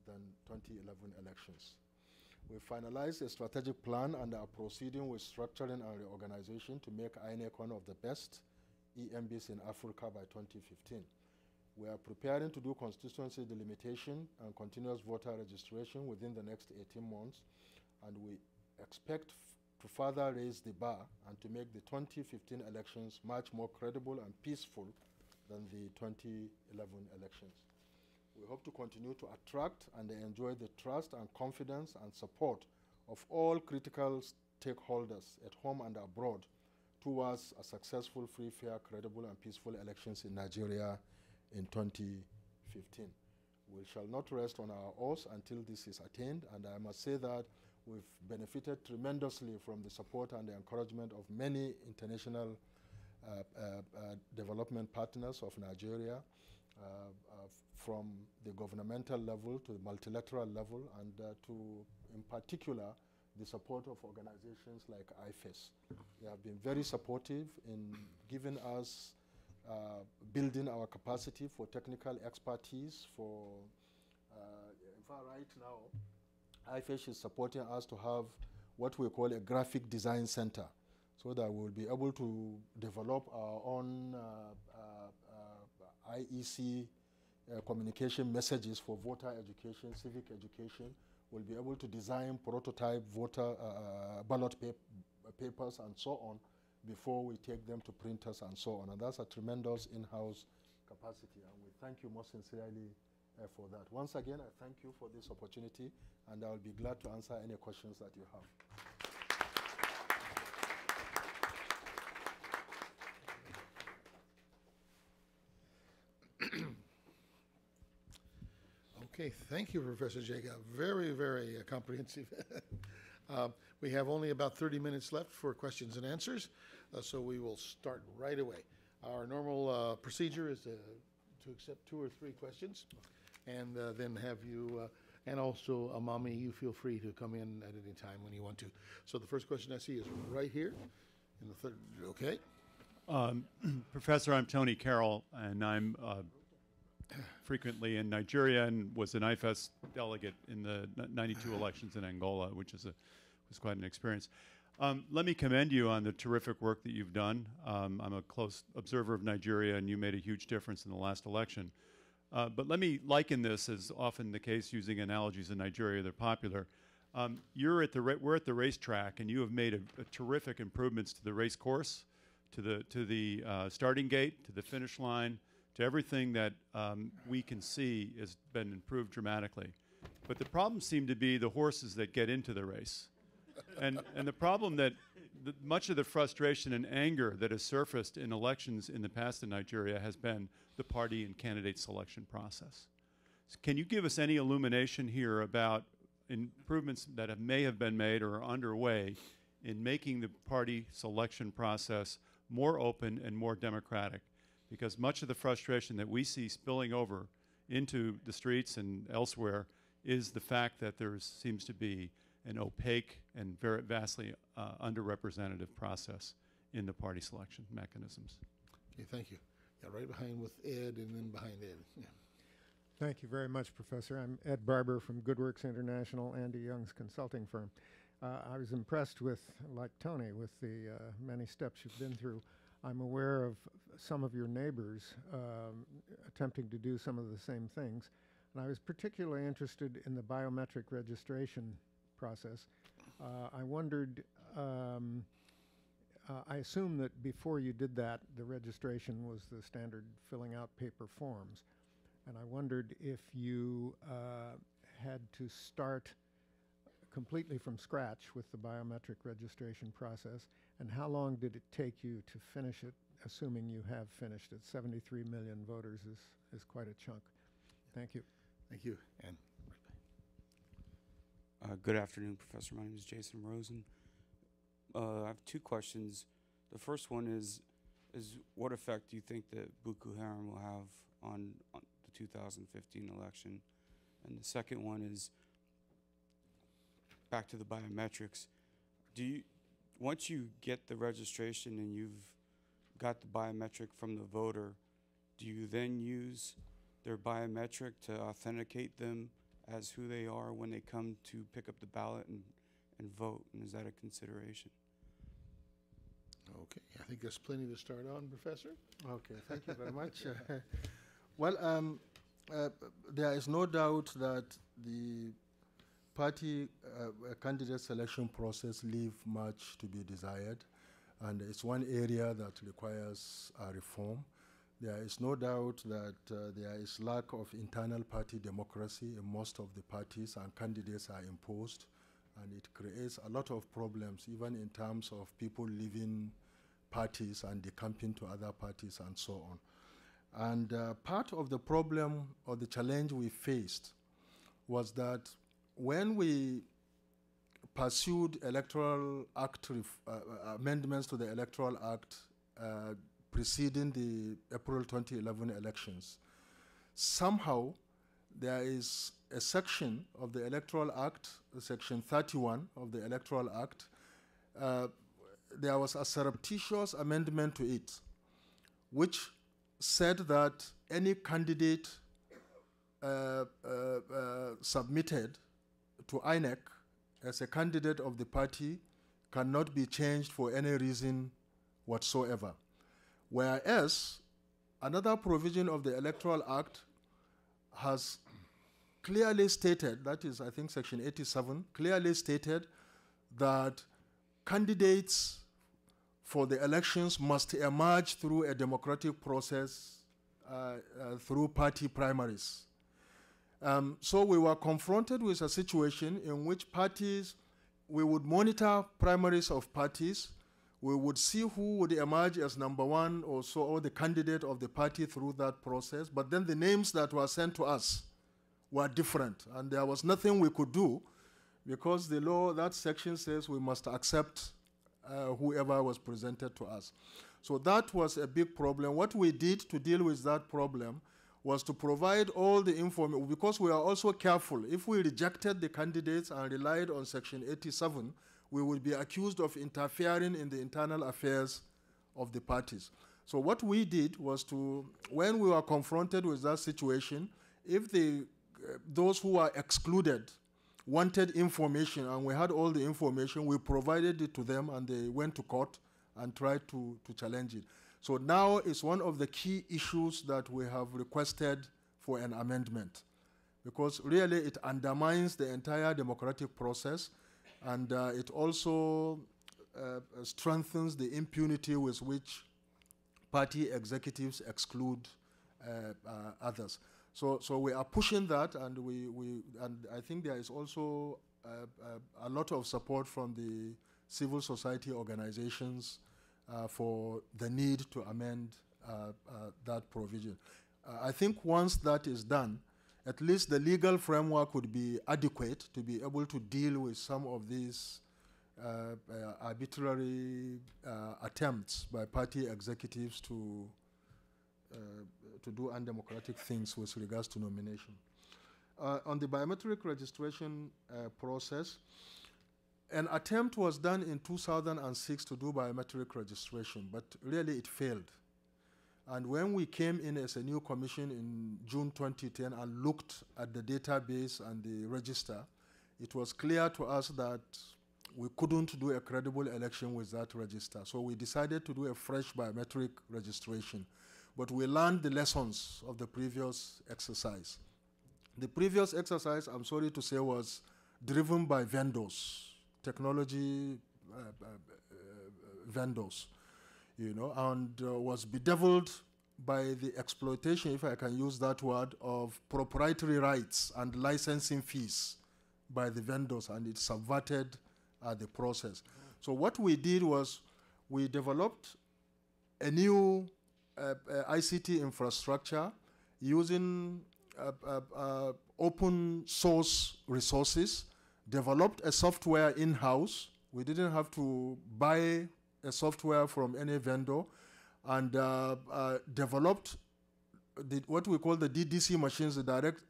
than 2011 elections. We finalized a strategic plan and are proceeding with structuring and reorganization to make INEC one of the best EMBs in Africa by 2015. We are preparing to do constituency delimitation and continuous voter registration within the next 18 months, and we expect to further raise the bar and to make the 2015 elections much more credible and peaceful than the 2011 elections. We hope to continue to attract and enjoy the trust and confidence and support of all critical stakeholders at home and abroad towards a successful, free, fair, credible, and peaceful elections in Nigeria in 2015. We shall not rest on our oars until this is attained, and I must say that we've benefited tremendously from the support and the encouragement of many international development partners of Nigeria, from the governmental level to the multilateral level, and to, in particular, the support of organizations like IFES. They have been very supportive in giving us building our capacity for technical expertise. In fact, right now, IFESH is supporting us to have what we call a graphic design center, so that we'll be able to develop our own IEC communication messages for voter education, civic education. We'll be able to design prototype voter ballot papers and so on before we take them to printers and so on. And that's a tremendous in-house capacity. And we thank you most sincerely for that. Once again, I thank you for this opportunity, and I'll be glad to answer any questions that you have. Okay, thank you, Professor Jega. Very, very comprehensive. We have only about 30 minutes left for questions and answers, so we will start right away. Our normal procedure is to accept 2 or 3 questions, and then have you, and also Amami, you feel free to come in at any time when you want to. So the first question I see is right here, in the third, okay. Professor, I'm Tony Carroll, and I'm frequently in Nigeria and was an IFES delegate in the 92 elections in Angola, which was quite an experience. Let me commend you on the terrific work that you've done. I'm a close observer of Nigeria, and you made a huge difference in the last election. But let me liken this, as often the case using analogies in Nigeria, they're popular. We're at the racetrack, and you have made a terrific improvements to the race course, to the starting gate, to the finish line, to everything that we can see has been improved dramatically. But the problem seemed to be the horses that get into the race. And the problem that much of the frustration and anger that has surfaced in elections in the past in Nigeria has been the party and candidate selection process. So can you give us any illumination here about improvements that may have been made or are underway in making the party selection process more open and more democratic? Because much of the frustration that we see spilling over into the streets and elsewhere is the fact that there seems to be an opaque and very vastly underrepresentative process in the party selection mechanisms. Okay, thank you. Yeah, right behind with Ed, and then behind Ed. Yeah. Thank you very much, Professor. I'm Ed Barber from GoodWorks International, Andy Young's consulting firm. I was impressed with, like Tony, with the many steps you've been through. I'm aware of some of your neighbors attempting to do some of the same things. And I was particularly interested in the biometric registration process. I wondered, I assume that before you did that, the registration was the standard filling out paper forms. And I wondered if you had to start completely from scratch with the biometric registration process, and how long did it take you to finish it, assuming you have finished it? 73 million voters is quite a chunk. Thank you. Thank you. And good afternoon, Professor. My name is Jason Rosen. I have 2 questions. The first one is what effect do you think that Boko Haram will have on the 2015 election? And the second one is back to the biometrics. Once you get the registration and you've got the biometric from the voter, do you then use their biometric to authenticate them as who they are when they come to pick up the ballot and vote? And is that a consideration? okay, I think there's plenty to start on, Professor. Okay, thank you very much. Well, there is no doubt that the party candidate selection process leaves much to be desired, and it's one area that requires reform. There is no doubt that there is lack of internal party democracy in most of the parties, and candidates are imposed, and it creates a lot of problems, even in terms of people leaving parties and decamping to other parties and so on. And part of the problem or the challenge we faced was that when we pursued Electoral Act amendments to the Electoral Act preceding the April 2011 elections, somehow there is a section of the Electoral Act, Section 31 of the Electoral Act, there was a surreptitious amendment to it, which said that any candidate submitted to INEC as a candidate of the party cannot be changed for any reason whatsoever. Whereas another provision of the Electoral Act has clearly stated, that is, I think, Section 87, clearly stated that candidates for the elections must emerge through a democratic process through party primaries. So we were confronted with a situation in which parties, we would monitor primaries of parties, we would see who would emerge as number one or so, or the candidate of the party through that process, but then the names that were sent to us were different, and there was nothing we could do because the law, that section says we must accept whoever was presented to us. So that was a big problem. What we did to deal with that problem was to provide all the information, because we are also careful. If we rejected the candidates and relied on Section 87, we would be accused of interfering in the internal affairs of the parties. So what we did was to, when we were confronted with that situation, if those who were excluded wanted information and we had all the information, we provided it to them and they went to court and tried to challenge it. So now it's one of the key issues that we have requested for an amendment, because really it undermines the entire democratic process, and it also strengthens the impunity with which party executives exclude others. So we are pushing that, and and I think there is also a lot of support from the civil society organizations for the need to amend that provision. I think once that is done, at least the legal framework would be adequate to be able to deal with some of these arbitrary attempts by party executives to do undemocratic things with regards to nomination. On the biometric registration process, an attempt was done in 2006 to do biometric registration, but really it failed. And when we came in as a new commission in June 2010 and looked at the database and the register, it was clear to us that we couldn't do a credible election with that register. So we decided to do a fresh biometric registration. But we learned the lessons of the previous exercise. The previous exercise, I'm sorry to say, was driven by vendors, technology vendors, you know, and was bedeviled by the exploitation, if I can use that word, of proprietary rights and licensing fees by the vendors, and it subverted the process. So what we did was we developed a new ICT infrastructure using open source resources, developed a software in-house. We didn't have to buy a software from any vendor, and developed what we call the DDC machines, the direct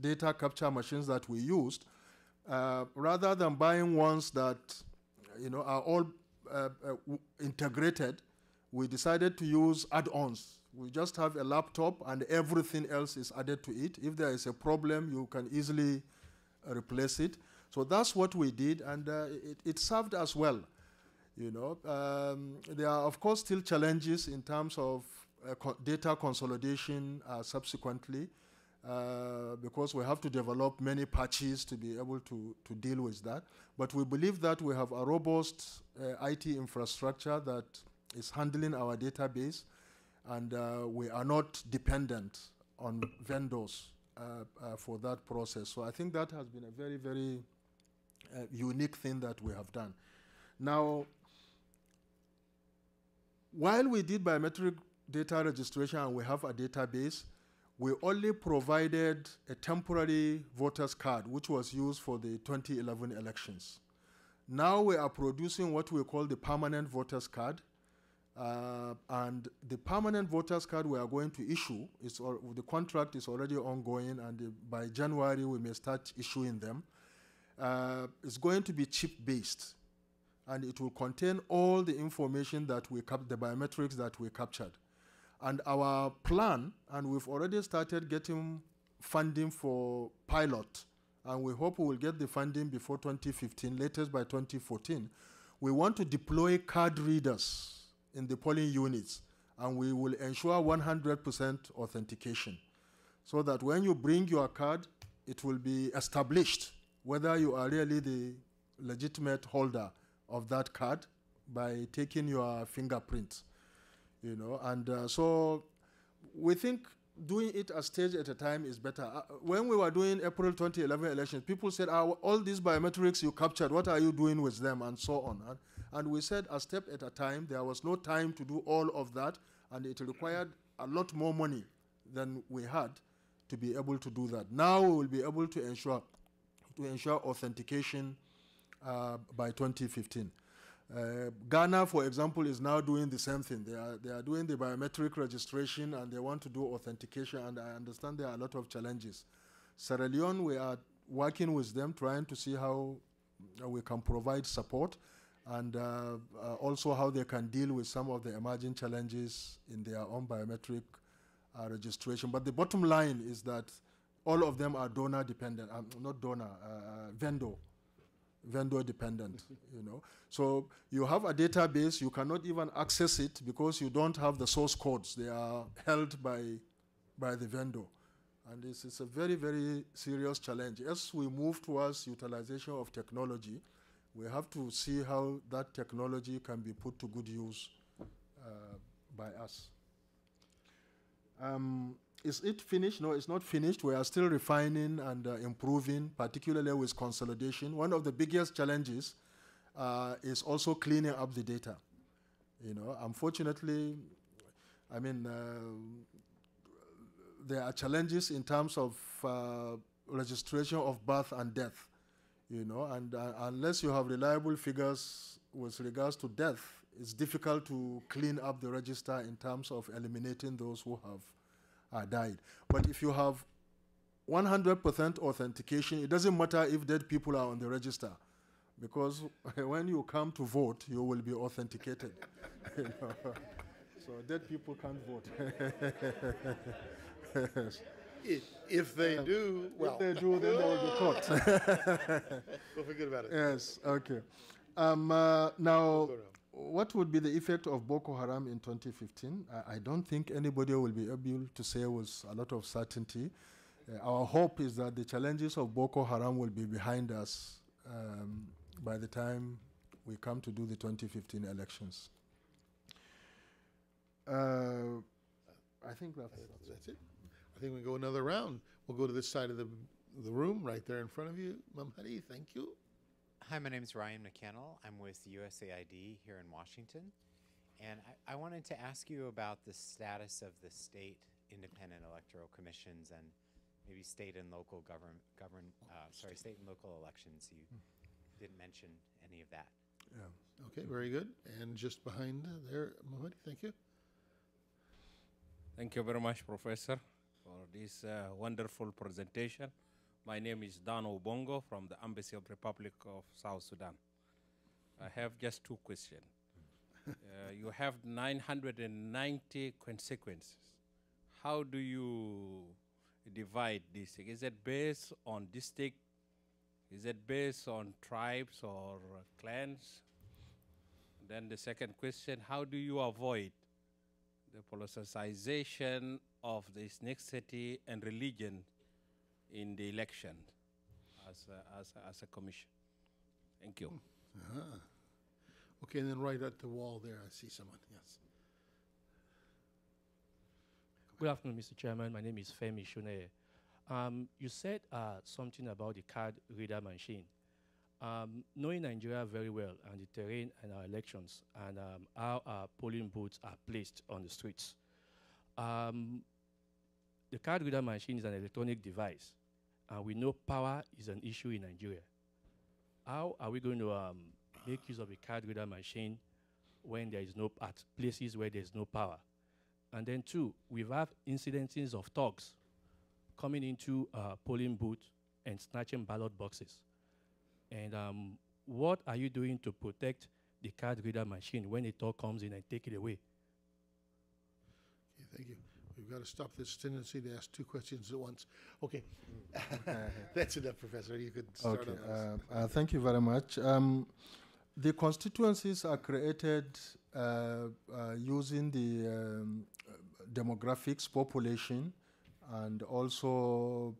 data capture machines that we used, rather than buying ones that are all integrated. We decided to use add-ons. We just have a laptop and everything else is added to it. If there is a problem, you can easily replace it. So that's what we did, and it served us well. There are, of course, still challenges in terms of data consolidation subsequently, because we have to develop many patches to be able to deal with that. But we believe that we have a robust IT infrastructure that is handling our database, and we are not dependent on vendors for that process. So I think that has been a very, very unique thing that we have done. Now, while we did biometric data registration and we have a database, we only provided a temporary voter's card, which was used for the 2011 elections. Now we are producing what we call the permanent voter's card. And the permanent voter's card we are going to issue, the contract is already ongoing, and by January we may start issuing them. It's going to be chip-based, and it will contain all the information that the biometrics that we captured. And our plan, and we've already started getting funding for pilot, and we hope we will get the funding before 2015, latest by 2014. We want to deploy card readers in the polling units, and we will ensure 100% authentication, so that when you bring your card, it will be established whether you are really the legitimate holder of that card by taking your fingerprint, you know. And so we think doing it a stage at a time is better. When we were doing April 2011 elections, people said, all these biometrics you captured, what are you doing with them, and so on. And we said a step at a time. There was no time to do all of that, and it required a lot more money than we had to be able to do that. Now we will be able to ensure authentication by 2015. Ghana, for example, is now doing the same thing. They are doing the biometric registration, and they want to do authentication, and I understand there are a lot of challenges. Sierra Leone, we are working with them, trying to see how we can provide support, and also how they can deal with some of the emerging challenges in their own biometric registration. But the bottom line is that all of them are donor dependent, not donor, vendor dependent, you know. So you have a database, you cannot even access it because you don't have the source codes. They are held by the vendor. And this is a very, very serious challenge. As we move towards utilization of technology, we have to see how that technology can be put to good use by us. Is it finished? No, it's not finished. We are still refining and improving, particularly with consolidation. One of the biggest challenges is also cleaning up the data. You know, unfortunately, I mean, there are challenges in terms of registration of birth and death. You know, and unless you have reliable figures with regards to death, it's difficult to clean up the register in terms of eliminating those who have died. But if you have 100% authentication, it doesn't matter if dead people are on the register, because when you come to vote, you will be authenticated. You know? So dead people can't vote. If they do, well. If they do, then they will be caught. We'll forget about it. Yes, okay. Now, what would be the effect of Boko Haram in 2015? I don't think anybody will be able to say with a lot of certainty. Our hope is that the challenges of Boko Haram will be behind us by the time we come to do the 2015 elections. I think that's it. I think we go another round. We'll go to this side of the room, right there in front of you. Mamhadi, thank you. Hi, my name is Ryan McKennell. I'm with USAID here in Washington. And I wanted to ask you about the status of the state independent electoral commissions and maybe state and local state and local elections. You didn't mention any of that. Yeah. Okay, very good. And just behind there, Mamhadi, thank you. Thank you very much, Professor, for this wonderful presentation. My name is Dan Obongo from the Embassy of the Republic of South Sudan. I have just two questions. You have 990 consequences. How do you divide this? Is it based on district? Is it based on tribes or clans? Then the second question, how do you avoid the politicization of the ethnicity and religion in the election as a commission? Thank you. Okay, and then right at the wall there, I see someone, yes. Good afternoon, Mr. Chairman. My name is Femi Shune. You said something about the card reader machine. Knowing Nigeria very well and the terrain and our elections and how our polling booths are placed on the streets, the card reader machine is an electronic device, and we know power is an issue in Nigeria. How are we going to make use of a card reader machine when there is no, at places where there's no power? And then two, we've had incidences of thugs coming into polling booths and snatching ballot boxes. And what are you doing to protect the card reader machine when a thug comes in and take it away? Okay, Thank you. We've got to stop this tendency to ask two questions at once. Okay. That's enough, Professor. You could start on this. Thank you very much. The constituencies are created using the demographics, population, and also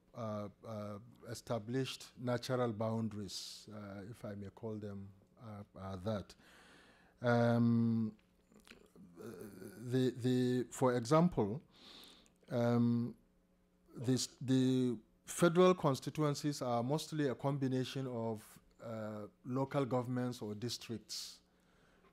established natural boundaries, if I may call them that. For example, the federal constituencies are mostly a combination of local governments or districts,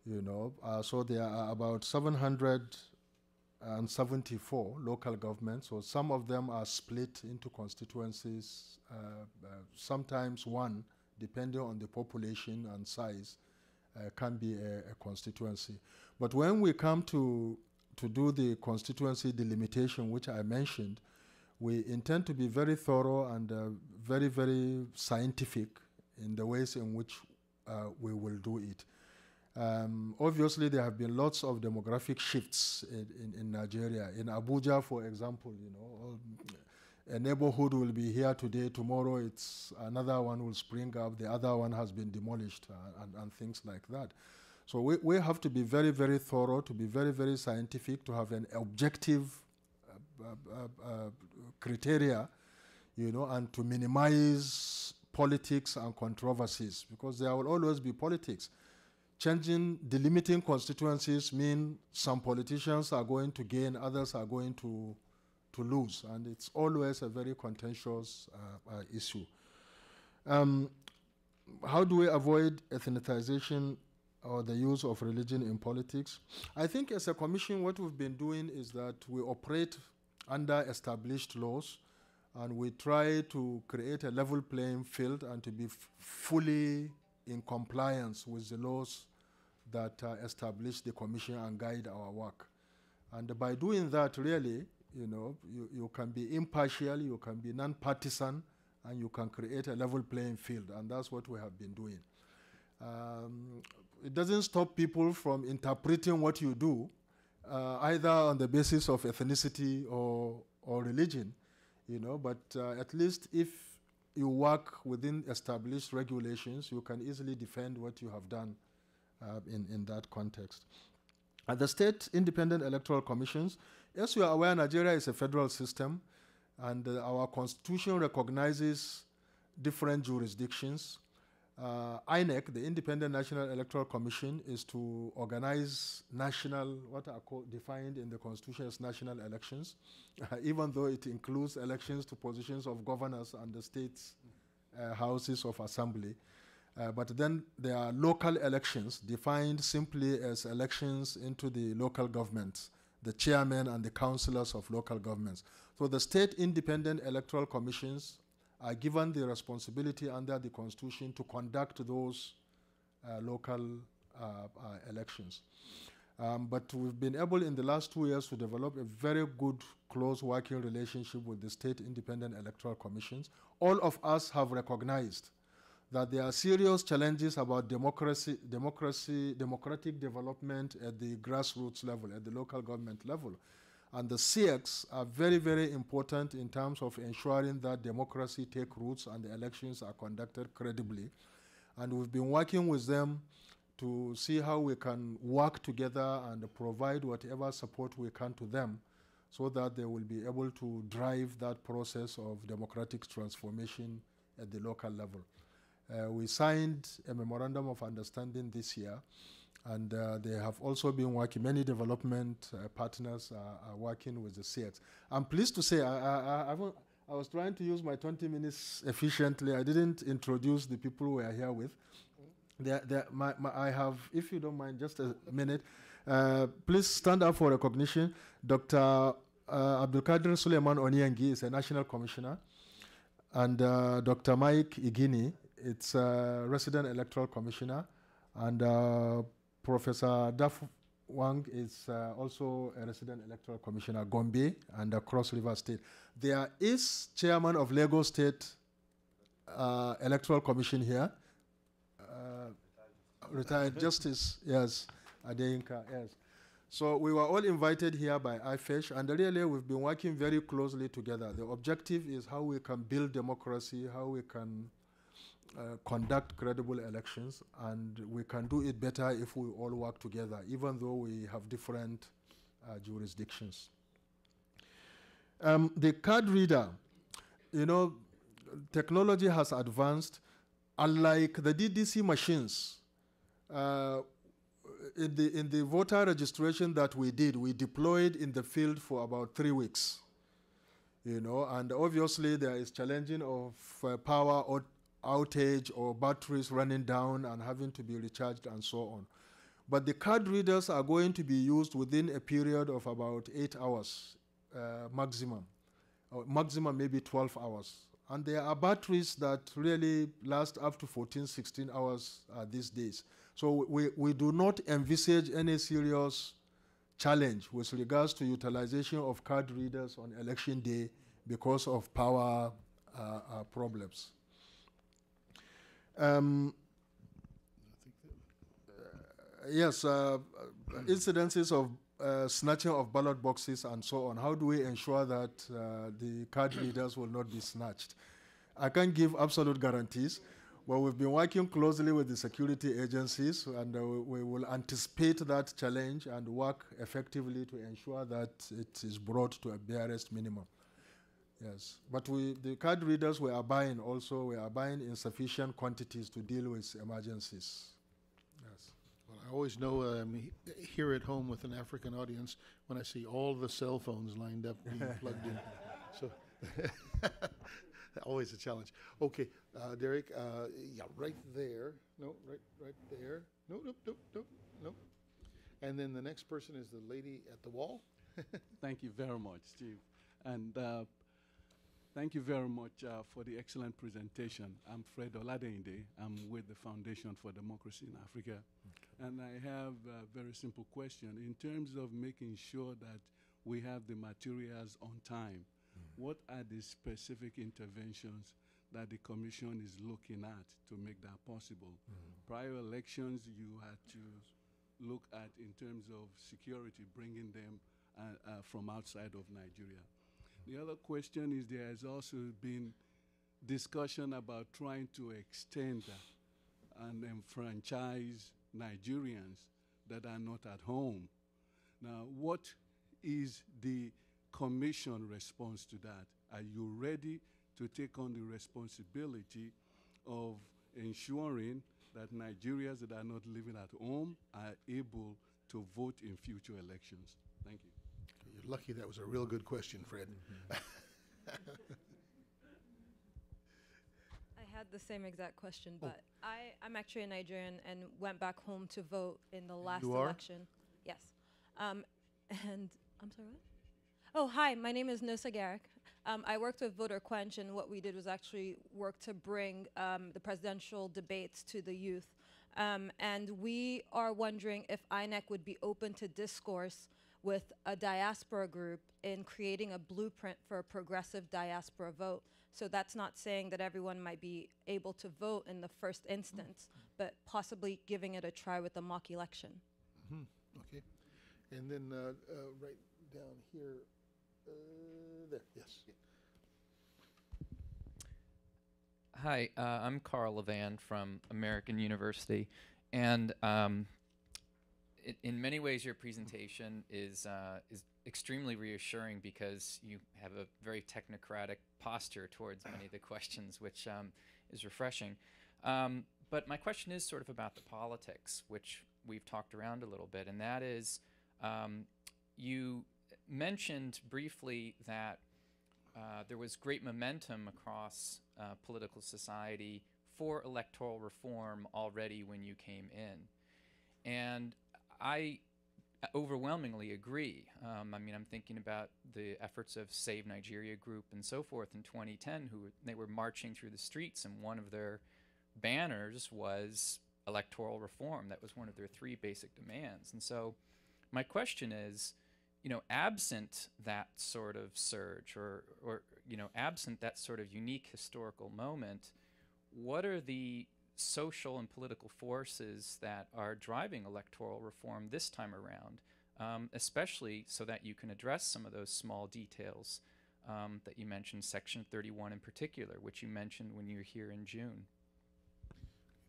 you know. So there are about 774 local governments. So some of them are split into constituencies, sometimes one, depending on the population and size, can be a constituency. But when we come to do the constituency delimitation, which I mentioned, we intend to be very thorough and very, very scientific in the ways in which we will do it. Obviously, there have been lots of demographic shifts in Nigeria. In Abuja, for example, you know, a neighborhood will be here today, tomorrow it's another one will spring up, the other one has been demolished, and things like that. So we have to be very, very thorough, to be very, very scientific, to have an objective criteria, you know, and to minimize politics and controversies, because there will always be politics. Delimiting constituencies mean some politicians are going to gain, others are going to lose, and it's always a very contentious issue. How do we avoid ethnicization or the use of religion in politics? I think as a commission, what we've been doing is that we operate under established laws, and we try to create a level playing field and to be fully in compliance with the laws that establish the commission and guide our work. And by doing that, really, you know, you can be impartial, you can be non-partisan, and you can create a level playing field, and that's what we have been doing. It doesn't stop people from interpreting what you do, either on the basis of ethnicity or religion, you know, but at least if you work within established regulations, you can easily defend what you have done in that context. At the state independent electoral commissions, as you are aware, Nigeria is a federal system, and our constitution recognizes different jurisdictions. INEC, the Independent National Electoral Commission, is to organize national, what are defined in the Constitution as national elections, even though it includes elections to positions of governors and the state's houses of assembly. But then there are local elections defined simply as elections into the local governments, the chairmen and the councillors of local governments. So the state independent electoral commissions are given the responsibility under the Constitution to conduct those local elections. But we've been able in the last 2 years to develop a very good, close working relationship with the state independent electoral commissions. All of us have recognized that there are serious challenges about democratic development at the grassroots level, at the local government level. And the CX are very, very important in terms of ensuring that democracy take roots and the elections are conducted credibly. And we've been working with them to see how we can work together and provide whatever support we can to them so that they will be able to drive that process of democratic transformation at the local level. We signed a memorandum of understanding this year, and they have also been working, many development partners are working with the CX. I'm pleased to say I was trying to use my 20 minutes efficiently. I didn't introduce the people we are here with. I have, if you don't mind, just a minute. Please stand up for recognition. Dr. Abdulkadir Suleiman Oniyangi is a national commissioner, and Dr. Mike Igini, it's a resident electoral commissioner, and Professor Daf Wang is also a resident electoral commissioner, Gombe and Cross River State. There is chairman of Lagos State Electoral Commission here, retired Justice, yes, Adeyinka, yes. So we were all invited here by IFESH, and really we've been working very closely together. The objective is how we can build democracy, how we can conduct credible elections, and we can do it better if we all work together, even though we have different jurisdictions. The card reader, you know, technology has advanced. Unlike the DDC machines, in the voter registration that we did, we deployed in the field for about 3 weeks. You know, and obviously there is challenging of power or outage or batteries running down and having to be recharged and so on. But the card readers are going to be used within a period of about 8 hours maximum, or maximum maybe 12 hours. And there are batteries that really last up to 14, 16 hours these days. So we do not envisage any serious challenge with regards to utilization of card readers on election day because of power problems. Yes, incidences of snatching of ballot boxes and so on. How do we ensure that the card readers will not be snatched? I can't give absolute guarantees. Well, we've been working closely with the security agencies, and we will anticipate that challenge and work effectively to ensure that it is brought to a barest minimum. Yes, but the card readers we are buying also, we are buying in sufficient quantities to deal with emergencies. Yes. Well, I always know here at home with an African audience when I see all the cell phones lined up being plugged in. So always a challenge. Okay, Derek, yeah, right there. No, right there. No. And then the next person is the lady at the wall. Thank you very much, Steve. And thank you very much for the excellent presentation. I'm Fred Oladende. I'm with the Foundation for Democracy in Africa. Okay. And I have a very simple question. In terms of making sure that we have the materials on time, what are the specific interventions that the Commission is looking at to make that possible? Prior elections, you had to look at, in terms of security, bringing them from outside of Nigeria. The other question is there has also been discussion about trying to extend and enfranchise Nigerians that are not at home. Now, what is the Commission response to that? Are you ready to take on the responsibility of ensuring that Nigerians that are not living at home are able to vote in future elections? Thank you. You're lucky that was a real good question, Fred. I had the same exact question, but I'm actually a Nigerian and went back home to vote in the last election. Yes. And I'm sorry, what? Oh, hi, my name is Nosa Garrick. I worked with Voter Quench, and what we did was actually work to bring the presidential debates to the youth. And we are wondering if INEC would be open to discourse with a diaspora group in creating a blueprint for a progressive diaspora vote. So that's not saying that everyone might be able to vote in the first instance, but possibly giving it a try with a mock election. Okay. And then right down here, there, yes. Hi, I'm Carl Levan from American University, and in many ways your presentation is extremely reassuring because you have a very technocratic posture towards many of the questions, which is refreshing. But my question is sort of about the politics, which we've talked around a little bit, and that is you mentioned briefly that there was great momentum across political society for electoral reform already when you came in. And I overwhelmingly agree. I mean, I'm thinking about the efforts of Save Nigeria Group and so forth in 2010, they were marching through the streets, and one of their banners was electoral reform. That was one of their 3 basic demands. And so my question is, you know, absent that sort of surge or you know, absent that sort of unique historical moment, what are the social and political forces that are driving electoral reform this time around? especially so that you can address some of those small details that you mentioned, Section 31 in particular, which you mentioned when you were here in June.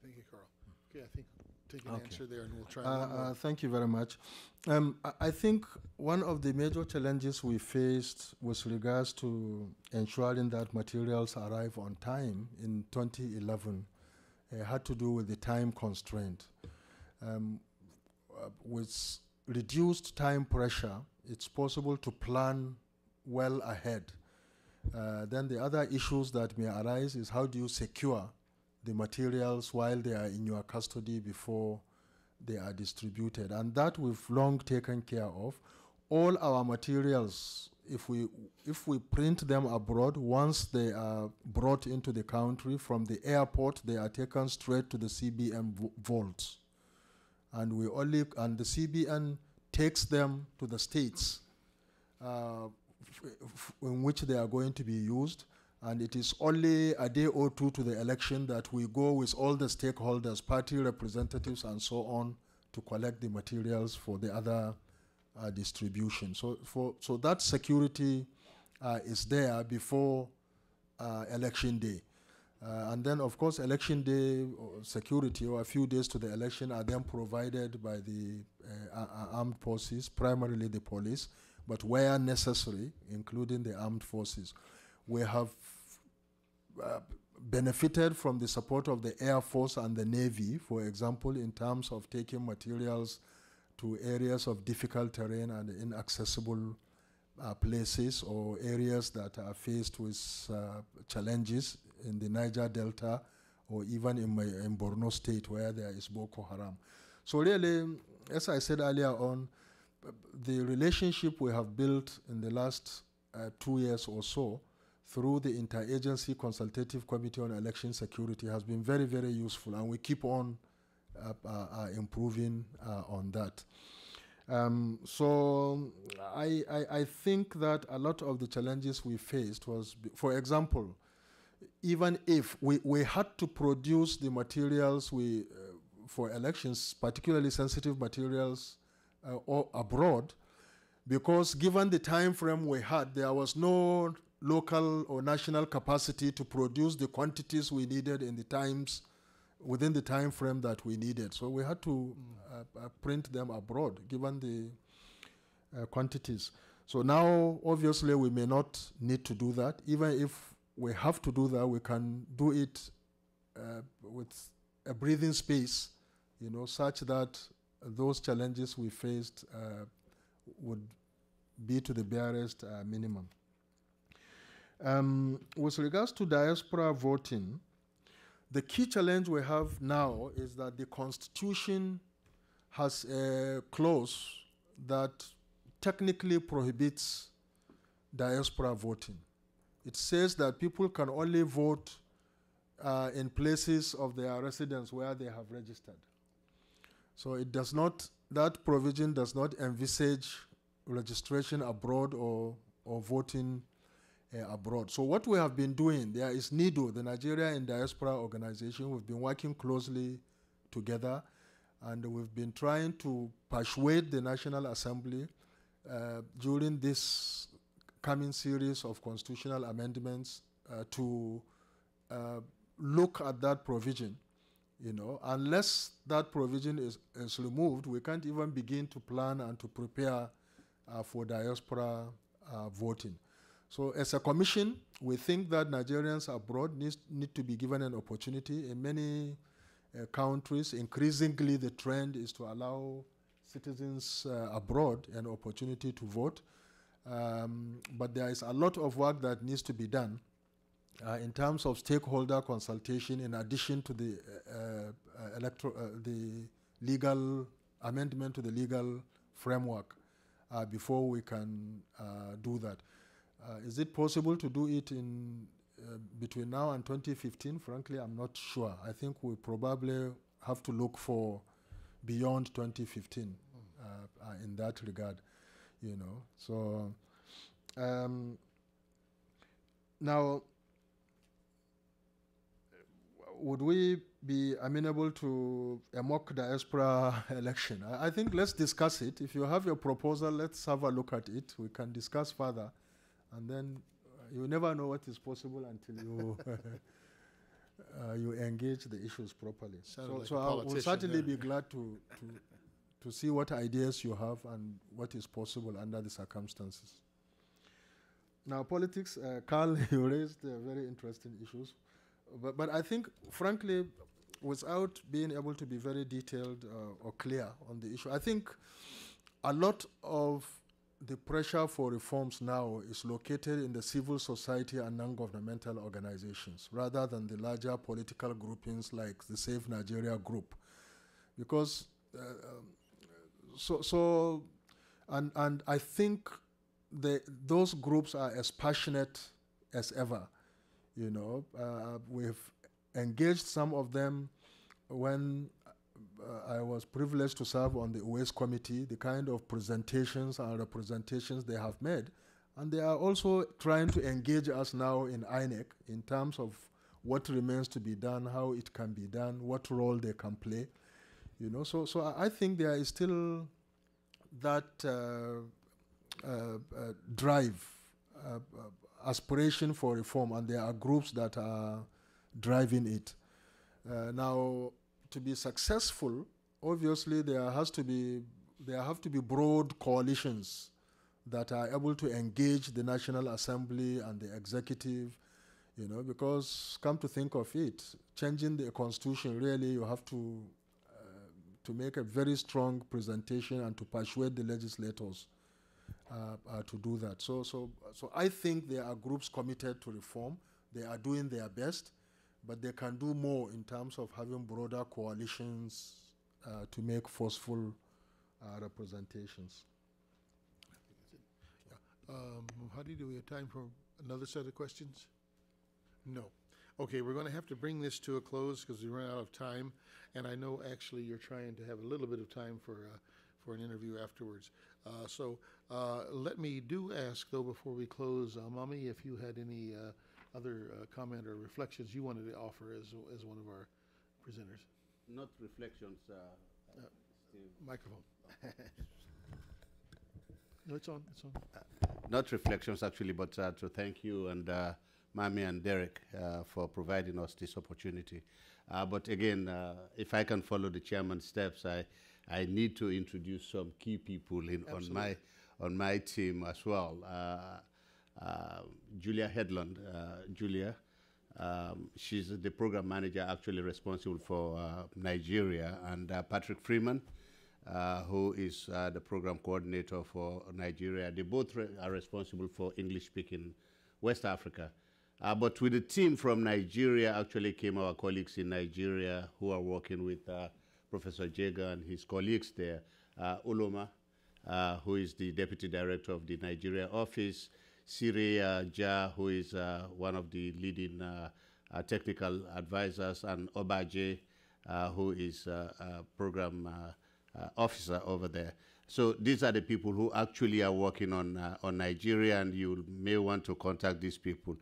Thank you, Carl. Okay, I think take an Okay. answer there, and we'll try one more. Thank you very much. I think one of the major challenges we faced with regards to ensuring that materials arrive on time in 2011 had to do with the time constraint. With reduced time pressure, it's possible to plan well ahead. Then the other issues that may arise is how do you secure the materials while they are in your custody before they are distributed. And that we've long taken care of. All our materials, if we print them abroad, once they are brought into the country from the airport, they are taken straight to the CBN vaults. And the CBN takes them to the states in which they are going to be used. And it is only a day or two to the election that we go with all the stakeholders, party representatives and so on, to collect the materials for the other distribution. So that security is there before election day. And then, of course, election day security, or a few days to the election, are then provided by the armed forces, primarily the police, but where necessary, including the armed forces. We have benefited from the support of the Air Force and the Navy, for example, in terms of taking materials to areas of difficult terrain and inaccessible places, or areas that are faced with challenges in the Niger Delta, or even in Borno State where there is Boko Haram. So really, as I said earlier on, the relationship we have built in the last 2 years or so through the Interagency Consultative Committee on Election Security has been very, very useful, and we keep on improving on that. So I think that a lot of the challenges we faced was, for example, even if we had to produce the materials for elections, particularly sensitive materials, or abroad, because given the time frame we had, there was no local or national capacity to produce the quantities we needed in the times, within the time frame that we needed. So we had to print them abroad, given the quantities. So now, obviously, we may not need to do that. Even if we have to do that, we can do it with a breathing space, such that those challenges we faced would be to the barest minimum. With regards to diaspora voting, the key challenge we have now is that the Constitution has a clause that technically prohibits diaspora voting. It says that people can only vote in places of their residence where they have registered. So it does not, that provision does not envisage registration abroad or voting abroad. So what we have been doing, there is NIDO, the Nigeria in Diaspora Organization. We've been working closely together, and we've been trying to persuade the National Assembly during this coming series of constitutional amendments to look at that provision. Unless that provision is removed, we can't even begin to plan and to prepare for diaspora voting. So as a commission, we think that Nigerians abroad need to be given an opportunity. In many countries, increasingly the trend is to allow citizens abroad an opportunity to vote. But there is a lot of work that needs to be done in terms of stakeholder consultation, in addition to the legal amendment to the legal framework before we can do that. Is it possible to do it in between now and 2015? Frankly, I'm not sure. I think we probably have to look for beyond 2015 in that regard, So now, would we be amenable to a mock diaspora election? I think let's discuss it. If you have your proposal, let's have a look at it. We can discuss further, and then you never know what is possible until you you engage the issues properly. So I will certainly be glad to see what ideas you have and what is possible under the circumstances. Now, politics, Carl, you raised very interesting issues. But I think, frankly, without being able to be very detailed or clear on the issue, I think a lot of the pressure for reforms now is located in the civil society and non-governmental organizations rather than the larger political groupings like the Save Nigeria group. Because, and I think those groups are as passionate as ever. You know, we've engaged some of them when I was privileged to serve on the UAS committee, the kind of presentations and representations they have made. And they are also trying to engage us now in INEC in terms of what remains to be done, how it can be done, what role they can play. You know, so I think there is still that drive, aspiration for reform, and there are groups that are driving it. Now, to be successful, obviously there have to be broad coalitions that are able to engage the National Assembly and the executive, you know, because come to think of it, changing the constitution, really you have to make a very strong presentation and to persuade the legislators to do that. So I think there are groups committed to reform. They are doing their best, but they can do more in terms of having broader coalitions to make forceful representations. Hadi, do we have time for another set of questions? No. Okay, we're going to have to bring this to a close because we ran out of time, and I know actually you're trying to have a little bit of time for an interview afterwards. So let me ask, though, before we close, Mami, if you had any other comment or reflections you wanted to offer as one of our presenters. Not reflections, Steve. Microphone. No, it's on. It's on. Not reflections, actually, but to thank you and Mami and Derek for providing us this opportunity. But again, if I can follow the chairman's steps, I need to introduce some key people on my team as well. Julia Headland. Julia, she's the program manager actually responsible for Nigeria, and Patrick Freeman, who is the program coordinator for Nigeria. They both are responsible for English-speaking West Africa. But with the team from Nigeria actually came our colleagues in Nigeria who are working with Professor Jega and his colleagues there. Uloma, who is the deputy director of the Nigeria office. Siri Ja, who is one of the leading technical advisors, and Obaje, who is a program officer over there. So these are the people who actually are working on Nigeria, and you may want to contact these people.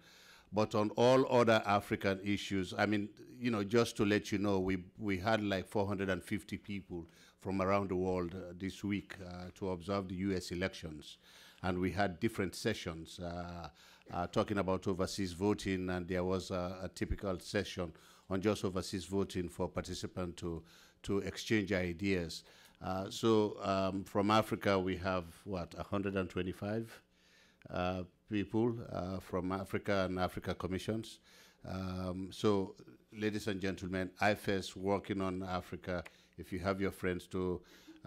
But on all other African issues, I mean, you know, just to let you know, we had like 450 people from around the world this week to observe the US elections. And we had different sessions talking about overseas voting, and there was a typical session on just overseas voting for participants to exchange ideas. So from Africa, we have, what, 125 people from Africa and Africa Commissions. So, ladies and gentlemen, IFES working on Africa. If you have your friends to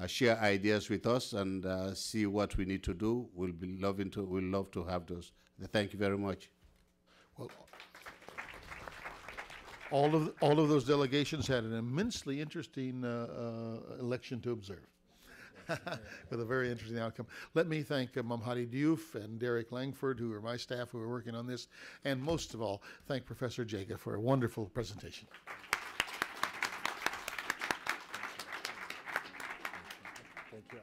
share ideas with us and see what we need to do, we'll love to have those. Thank you very much. Well, all of those delegations had an immensely interesting election to observe. With a very interesting outcome. Let me thank Mamhadi Diouf and Derek Langford, who are my staff who are working on this, and most of all, thank Professor Jega for a wonderful presentation. Thank you.